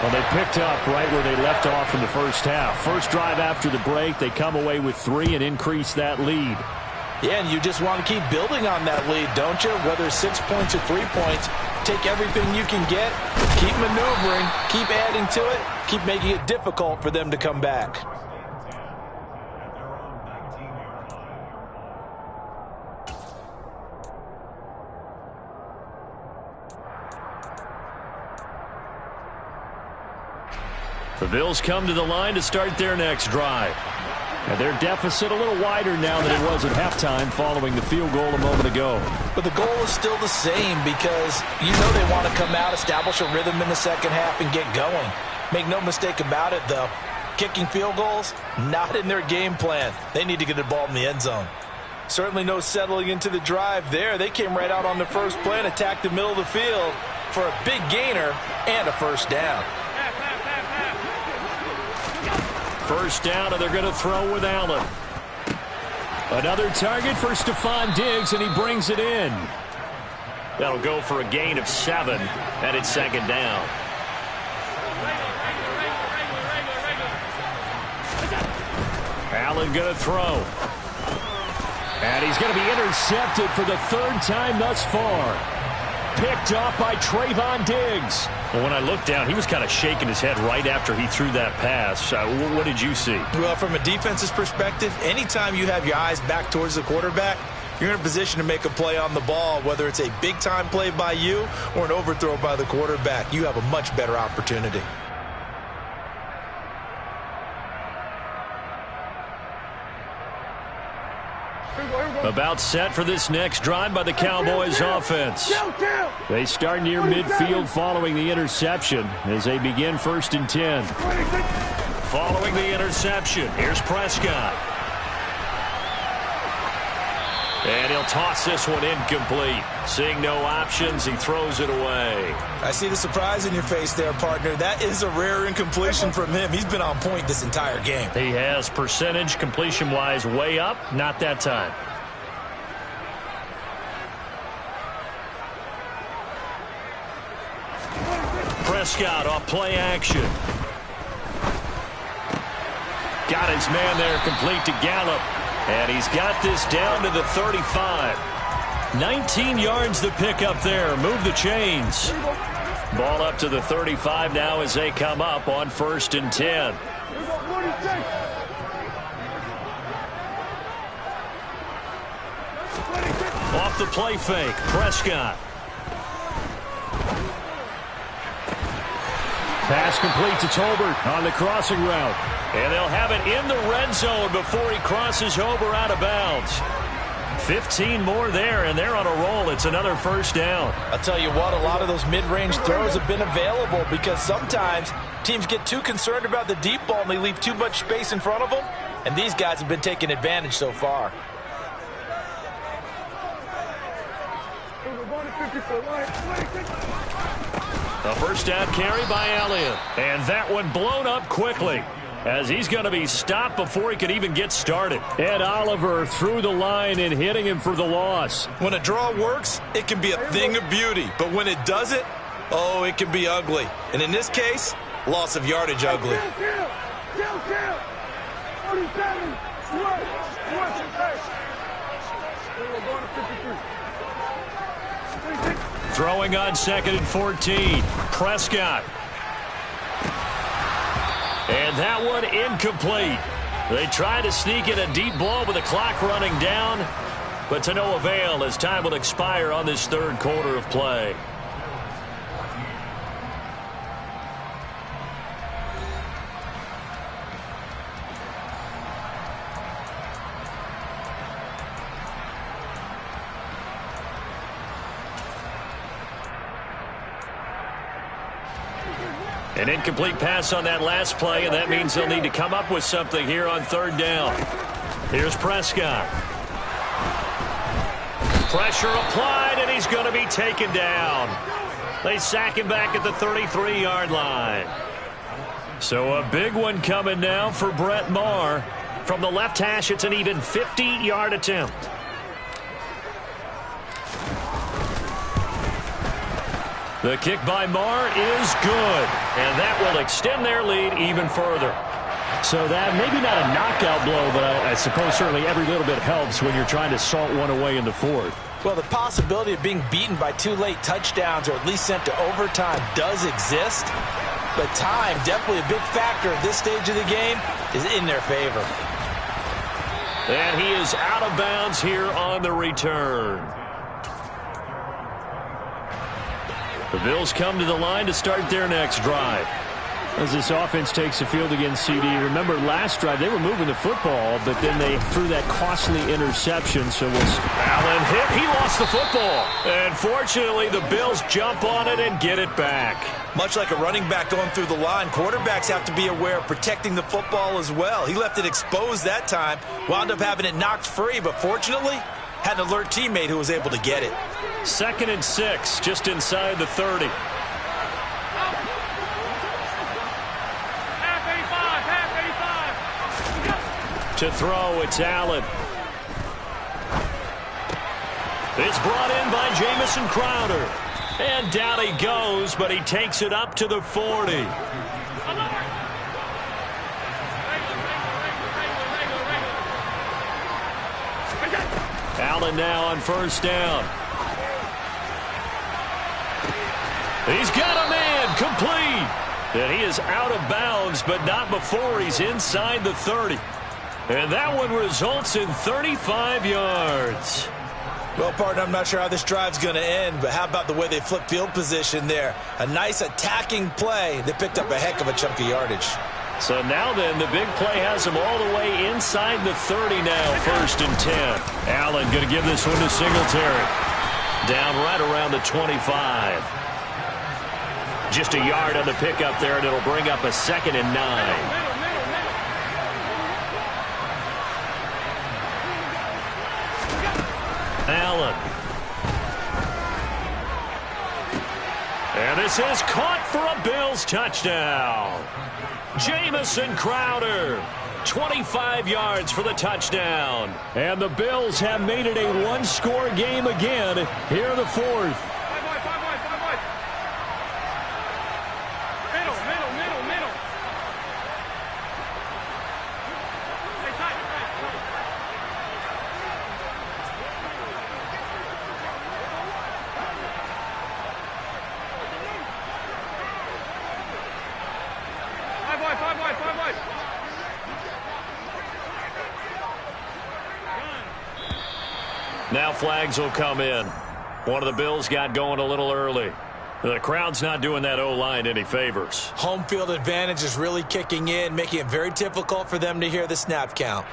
Well, they picked up right where they left off in the first half. First drive after the break, they come away with 3 and increase that lead. Yeah, and you just want to keep building on that lead, don't you? Whether 6 points or 3 points, take everything you can get, keep maneuvering, keep adding to it, keep making it difficult for them to come back. The Bills come to the line to start their next drive. And their deficit a little wider now than it was at halftime following the field goal a moment ago. But the goal is still the same because you know they want to come out, establish a rhythm in the second half, and get going. Make no mistake about it, though. Kicking field goals, not in their game plan. They need to get the ball in the end zone. Certainly no settling into the drive there. They came right out on the first play and attacked the middle of the field for a big gainer and a first down. First down, and they're going to throw with Allen. Another target for Stephon Diggs, and he brings it in. That'll go for a gain of 7, and it's second down. Allen going to throw. And he's going to be intercepted for the 3rd time thus far. Picked off by Trayvon Diggs. Well, when I looked down, he was kind of shaking his head right after he threw that pass. What did you see? Well, from a defense's perspective, anytime you have your eyes back towards the quarterback, you're in a position to make a play on the ball, whether it's a big-time play by you or an overthrow by the quarterback. You have a much better opportunity. About set for this next drive by the Cowboys offense. They start near midfield following the interception as they begin 1st and 10. Following the interception, here's Prescott. And he'll toss this one incomplete. Seeing no options, he throws it away. I see the surprise in your face there, partner. That is a rare incompletion from him. He's been on point this entire game. He has percentage completion-wise way up, not that time. Prescott off play action. Got his man there, complete to Gallup. And he's got this down to the 35. 19 yards the pick up there. Move the chains. Ball up to the 35 now as they come up on 1st and 10. Off the play fake, Prescott. Pass complete to Tolbert on the crossing route. And they'll have it in the red zone before he crosses over out of bounds. 15 more there, and they're on a roll. It's another first down. I'll tell you what, a lot of those mid-range throws have been available because sometimes teams get too concerned about the deep ball and they leave too much space in front of them, and these guys have been taking advantage so far. A first down carry by Elliott. And that one blown up quickly as he's going to be stopped before he could even get started. Ed Oliver through the line and hitting him for the loss. When a draw works, it can be a thing of beauty. But when it doesn't, oh, it can be ugly. And in this case, loss of yardage ugly. Throwing on 2nd and 14. Prescott. And that one incomplete. They try to sneak in a deep ball with the clock running down, but to no avail as time will expire on this 3rd quarter of play. An incomplete pass on that last play, and that means they'll need to come up with something here on 3rd down. Here's Prescott. Pressure applied, and he's going to be taken down. They sack him back at the 33-yard line. So a big one coming now for Brett Maher. From the left hash, it's an even 50-yard attempt. The kick by Maher is good, and that will extend their lead even further. So that maybe not a knockout blow, but I suppose certainly every little bit helps when you're trying to salt one away in the fourth. Well, the possibility of being beaten by 2 late touchdowns or at least sent to overtime does exist, but time, definitely a big factor at this stage of the game, is in their favor. And he is out of bounds here on the return. The Bills come to the line to start their next drive. As this offense takes the field against CD, remember last drive they were moving the football, but then they threw that costly interception. So Allen hit. He lost the football. And fortunately, the Bills jump on it and get it back. Much like a running back going through the line, quarterbacks have to be aware of protecting the football as well. He left it exposed that time, wound up having it knocked free, but fortunately, had an alert teammate who was able to get it. 2nd and 6, just inside the 30. To throw, it's Allen. It's brought in by Jamison Crowder. And down he goes, but he takes it up to the 40. Allen now on 1st down. He's got a man, complete. And he is out of bounds, but not before he's inside the 30. And that one results in 35 yards. Well, partner, I'm not sure how this drive's going to end, but how about the way they flipped field position there? A nice attacking play. They picked up a heck of a chunk of yardage. So now then, the big play has him all the way inside the 30 now, 1st and 10. Allen going to give this one to Singletary. Down right around the 25. Just a yard on the pickup there, and it'll bring up a 2nd and 9. Allen. And this is caught for a Bills touchdown. Jamison Crowder, 25 yards for the touchdown. And the Bills have made it a one-score game again here in the 4th. Now flags will come in. One of the Bills got going a little early. The crowd's not doing that O-line any favors. Home field advantage is really kicking in, making it very difficult for them to hear the snap count.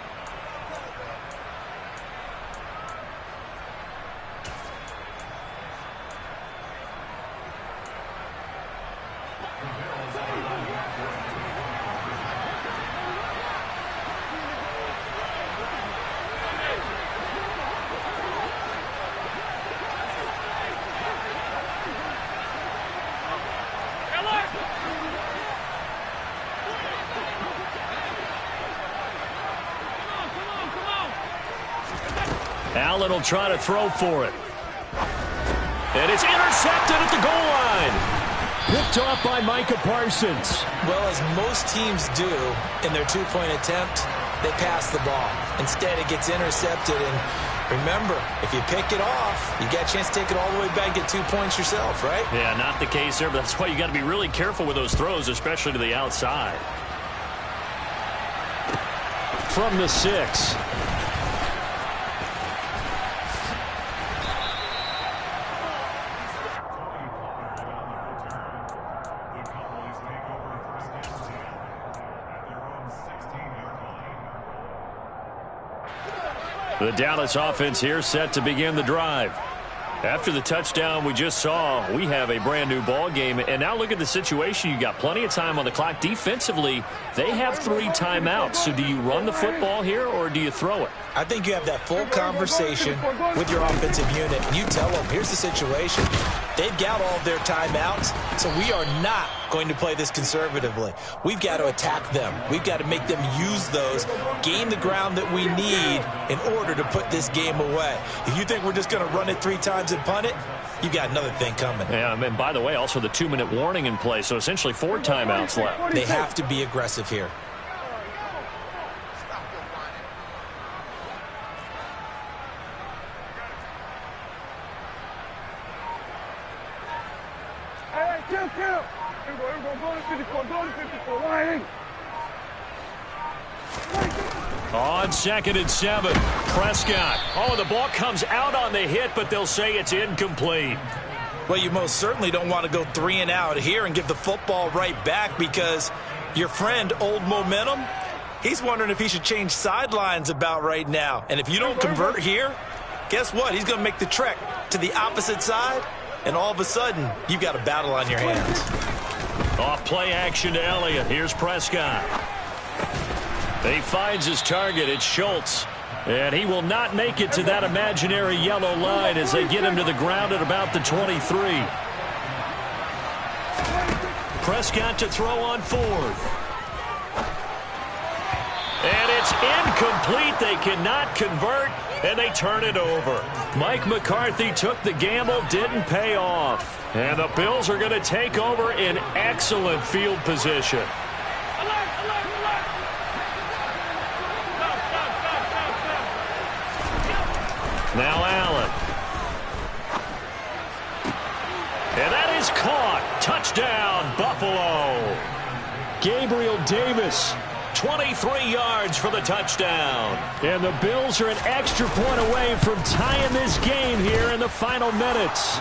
Allen will try to throw for it. And it's intercepted at the goal line. Picked off by Micah Parsons. Well, as most teams do in their two-point attempt, they pass the ball. Instead, it gets intercepted. And remember, if you pick it off, you got a chance to take it all the way back and get 2 points yourself, right? Yeah, not the case there, but that's why you got to be really careful with those throws, especially to the outside. From the 6. The Dallas offense here set to begin the drive. After the touchdown we just saw, we have a brand new ball game. And now look at the situation. You got plenty of time on the clock. Defensively, they have 3 timeouts. So do you run the football here or do you throw it? I think you have that full conversation with your offensive unit, and you tell them, here's the situation. They've got all of their timeouts, so we are not going to play this conservatively. We've got to attack them. We've got to make them use those, gain the ground that we need in order to put this game away. If you think we're just going to run it 3 times and punt it, you got another thing coming. Yeah, and by the way, also the 2-minute warning in play, so essentially 4 timeouts left. They have to be aggressive here. On 2nd and 7, Prescott. Oh, the ball comes out on the hit, but they'll say it's incomplete. Well, you most certainly don't want to go 3 and out here and give the football right back, because your friend, Old Momentum, he's wondering if he should change sidelines about right now. And if you don't convert here, guess what? He's going to make the trek to the opposite side, and all of a sudden, you've got a battle on your hands. Off play action to Elliott. Here's Prescott. He finds his target. It's Schultz. And he will not make it to that imaginary yellow line as they get him to the ground at about the 23. Prescott to throw on 4th. And it's incomplete. They cannot convert, and they turn it over. Mike McCarthy took the gamble, didn't pay off. And the Bills are going to take over in excellent field position. Now Allen. And that is caught. Touchdown, Buffalo. Gabriel Davis, 23 yards for the touchdown. And the Bills are an extra point away from tying this game here in the final minutes.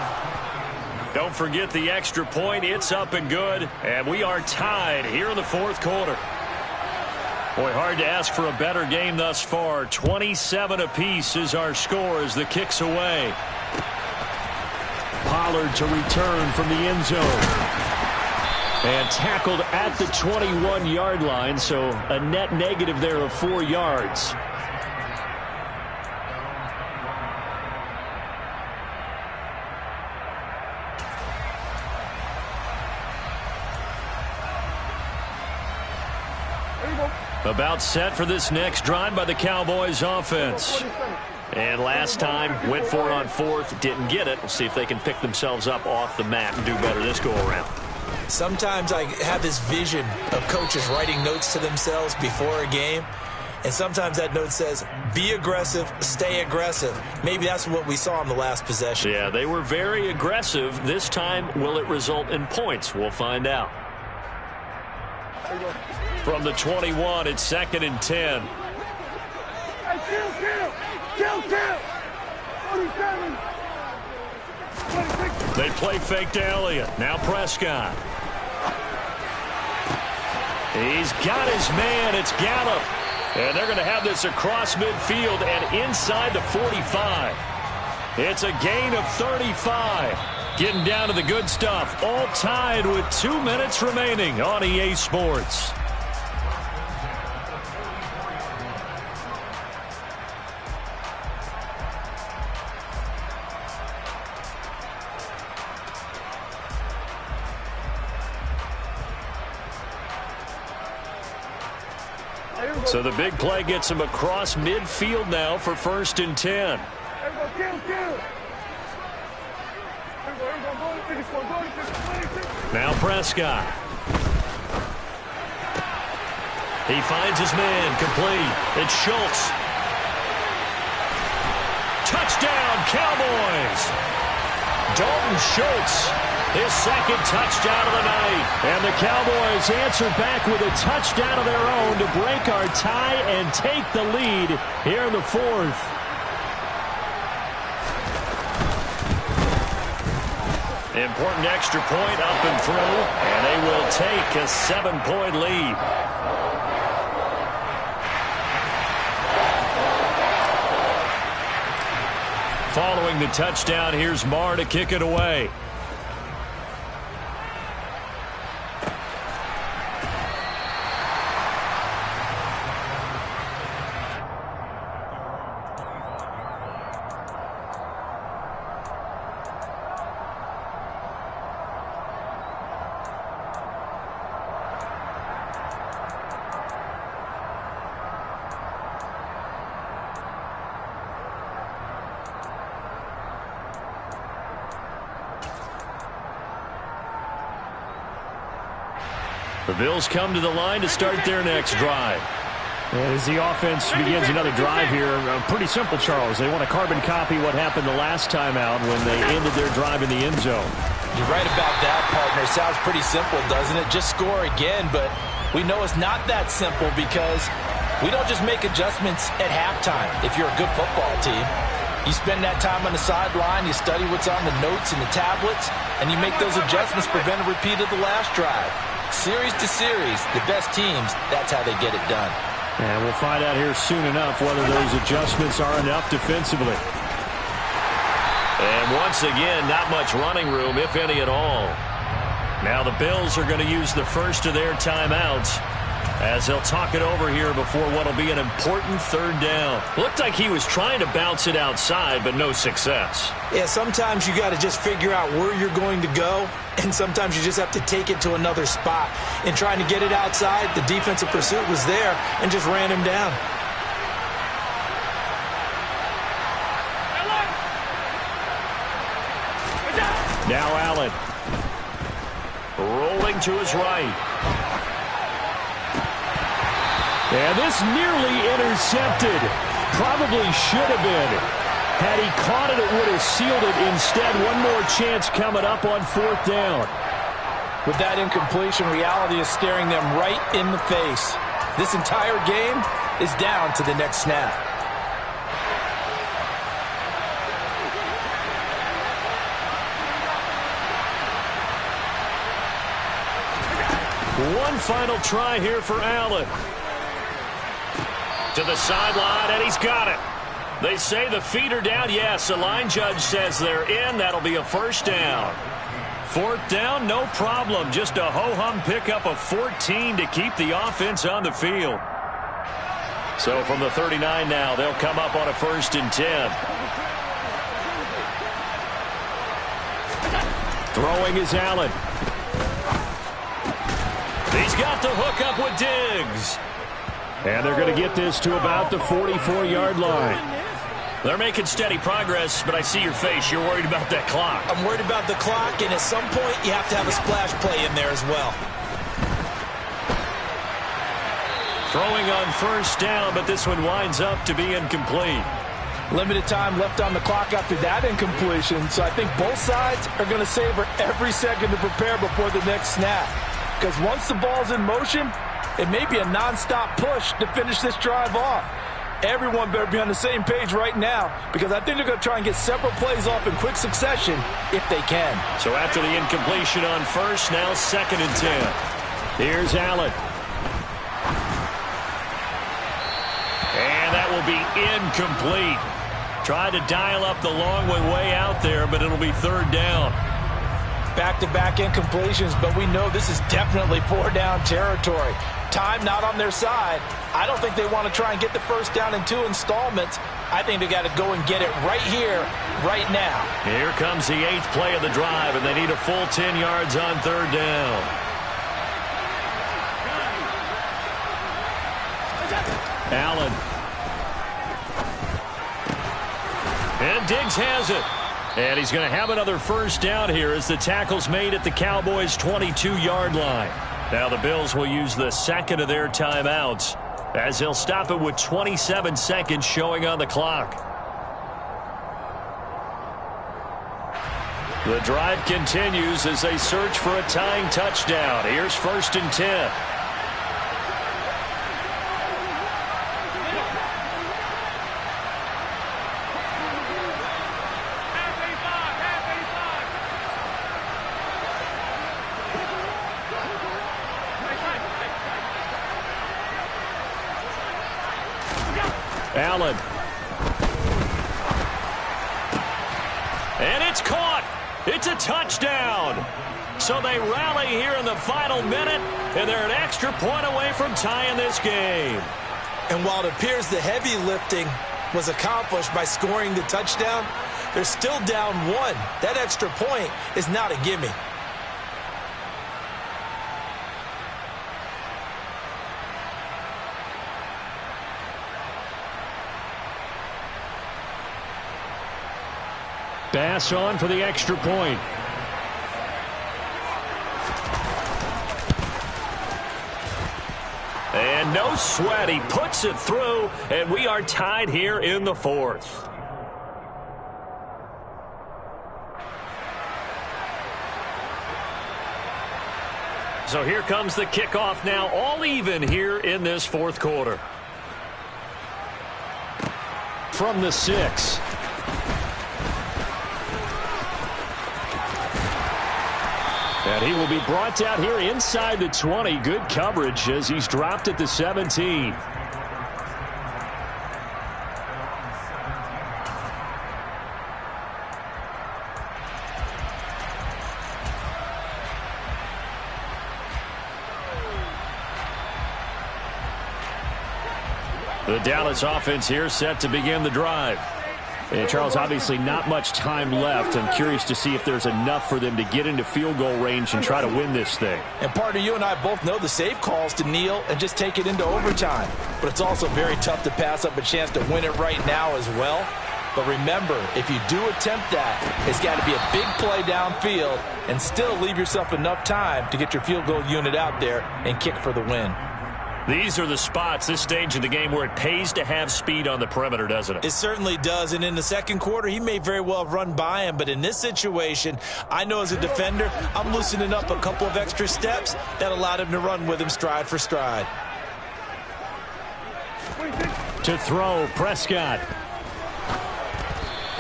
Don't forget the extra point. It's up and good. And we are tied here in the 4th quarter. Boy, hard to ask for a better game thus far. 27 apiece is our score as the kick's away. Pollard to return from the end zone. And tackled at the 21-yard line, so a net negative there of 4 yards. About set for this next drive by the Cowboys offense. And last time, went for it on 4th, didn't get it. We'll see if they can pick themselves up off the mat and do better this go-around. Sometimes I have this vision of coaches writing notes to themselves before a game, and sometimes that note says, be aggressive, stay aggressive. Maybe that's what we saw in the last possession. Yeah, they were very aggressive. This time, will it result in points? We'll find out. From the 21, it's 2nd and 10. They play fake to Elliott. Now Prescott. He's got his man. It's Gallup. And they're going to have this across midfield and inside the 45. It's a gain of 35. Getting down to the good stuff. All tied with 2 minutes remaining on EA Sports. So the big play gets him across midfield now for 1st and 10. Now Prescott. He finds his man, complete. It's Schultz. Touchdown, Cowboys! Dalton Schultz, his 2nd touchdown of the night. And the Cowboys answer back with a touchdown of their own to break our tie and take the lead here in the 4th. Important extra point up and through, and they will take a 7-point lead. following the touchdown, here's Marr to kick it away. The Bills come to the line to start their next drive. And as the offense begins another drive here, pretty simple, Charles. They want to carbon copy what happened the last time out when they ended their drive in the end zone. You're right about that, partner. Sounds pretty simple, doesn't it? Just score again, but we know it's not that simple because we don't just make adjustments at halftime if you're a good football team. You spend that time on the sideline, you study what's on the notes and the tablets, and you make those adjustments, prevent a repeat of the last drive. Series to series, the best teams, that's how they get it done. And we'll find out here soon enough whether those adjustments are enough defensively. And once again, not much running room, if any at all. Now the Bills are going to use the first of their timeouts as they'll talk it over here before what will be an important third down. Looked like he was trying to bounce it outside, but no success. Yeah, sometimes you got to just figure out where you're going to go, and sometimes you just have to take it to another spot. In trying to get it outside, the defensive pursuit was there and just ran him down. Now Allen. Rolling to his right. And this nearly intercepted. Probably should have been. Had he caught it, it would have sealed it. Instead, one more chance coming up on fourth down. With that incompletion, reality is staring them right in the face. This entire game is down to the next snap. One final try here for Allen. To the sideline, and he's got it. They say the feet are down. Yes, the line judge says they're in. That'll be a first down. Fourth down, no problem. Just a ho-hum pickup of 14 to keep the offense on the field. So from the 39 now, they'll come up on a 1st and 10. Throwing is Allen. He's got the hook up with Diggs. And they're going to get this to about the 44-yard line. They're making steady progress, but I see your face. You're worried about that clock. I'm worried about the clock, and at some point, you have to have a splash play in there as well. Throwing on 1st down, but this one winds up to be incomplete. Limited time left on the clock after that incompletion, so I think both sides are going to savor every second to prepare before the next snap. Because once the ball's in motion, it may be a nonstop push to finish this drive off. Everyone better be on the same page right now because I think they're going to try and get several plays off in quick succession if they can. So after the incompletion on 1st, now 2nd and 10. Here's Allen. And that will be incomplete. Tried to dial up the long one way out there, but it'll be 3rd down. Back-to-back incompletions, but we know this is definitely 4-down territory. Time not on their side. I don't think they want to try and get the 1st down in 2 installments. I think they got to go and get it right here, right now. Here comes the 8th play of the drive, and they need a full 10 yards on 3rd down. Allen. And Diggs has it. And he's going to have another 1st down here as the tackle's made at the Cowboys' 22-yard line. Now the Bills will use the 2nd of their timeouts as they'll stop it with 27 seconds showing on the clock. The drive continues as they search for a tying touchdown. Here's 1st and 10. Allen. It's caught. It's a touchdown. So they rally here in the final minute, and they're an extra point away from tying this game. And while it appears the heavy lifting was accomplished by scoring the touchdown, they're still down 1. That extra point is not a gimme. Bass on for the extra point. And no sweat. He puts it through, and we are tied here in the fourth. So here comes the kickoff now, all even here in this fourth quarter. From the 6. And he will be brought down here inside the 20. Good coverage as he's dropped at the 17. The Dallas offense here set to begin the drive. And Charles, obviously not much time left. I'm curious to see if there's enough for them to get into field goal range and try to win this thing. And partner, you and I both know the safe calls to kneel and just take it into overtime. But it's also very tough to pass up a chance to win it right now as well. But remember, if you do attempt that, it's got to be a big play downfield and still leave yourself enough time to get your field goal unit out there and kick for the win. These are the spots, this stage of the game, where it pays to have speed on the perimeter, doesn't it? It certainly does, and in the second quarter, he may very well have run by him, but in this situation, I know as a defender, I'm loosening up a couple of extra steps that allowed him to run with him stride for stride. To throw, Prescott.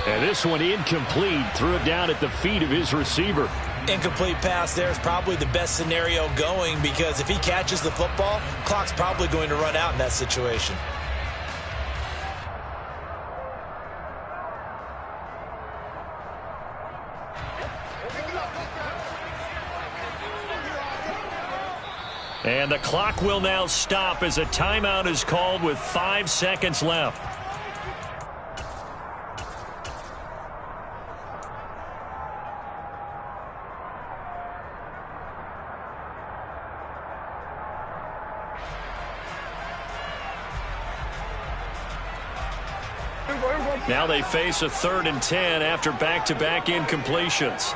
And this one incomplete. Threw it down at the feet of his receiver. Incomplete pass there is probably the best scenario going because if he catches the football, clock's probably going to run out in that situation. And the clock will now stop as a timeout is called with 5 seconds left. Now they face a 3rd and 10 after back-to-back incompletions.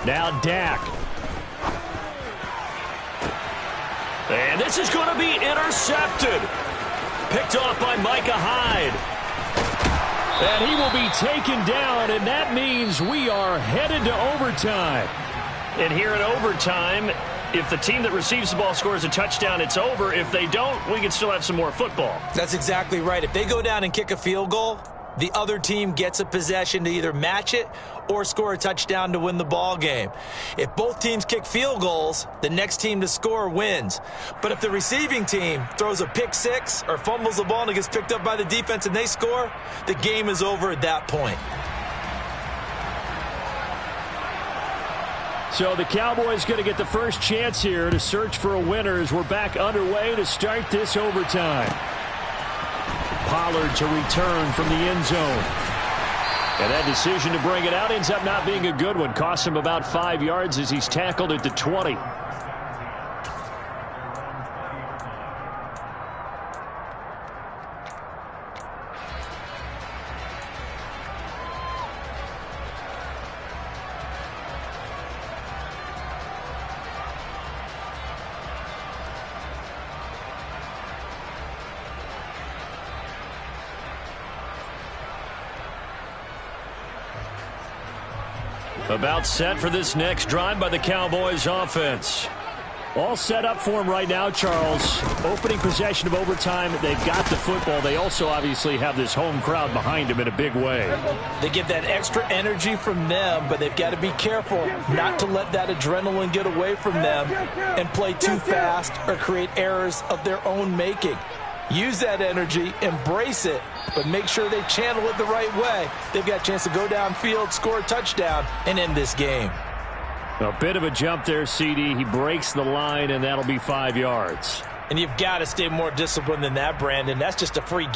Now Dak. And this is going to be intercepted. Picked off by Micah Hyde. And he will be taken down, and that means we are headed to overtime. And here in overtime, if the team that receives the ball scores a touchdown, it's over. If they don't, we can still have some more football. That's exactly right. If they go down and kick a field goal, the other team gets a possession to either match it or score a touchdown to win the ball game. If both teams kick field goals, the next team to score wins. But if the receiving team throws a pick six or fumbles the ball and it gets picked up by the defense and they score, the game is over at that point. So the Cowboys going to get the first chance here to search for a winner as we're back underway to start this overtime. Pollard to return from the end zone. And that decision to bring it out ends up not being a good one. Costs him about 5 yards as he's tackled at the 20. About set for this next drive by the Cowboys offense. All set up for him right now, Charles. Opening possession of overtime. They've got the football. They also obviously have this home crowd behind them in a big way. They get that extra energy from them, but they've got to be careful not to let that adrenaline get away from them and play too fast or create errors of their own making. Use that energy, embrace it, but make sure they channel it the right way. They've got a chance to go downfield, score a touchdown, and end this game. A bit of a jump there, CD. He breaks the line, and that'll be 5 yards. And you've got to stay more disciplined than that, Brandon. That's just a free game.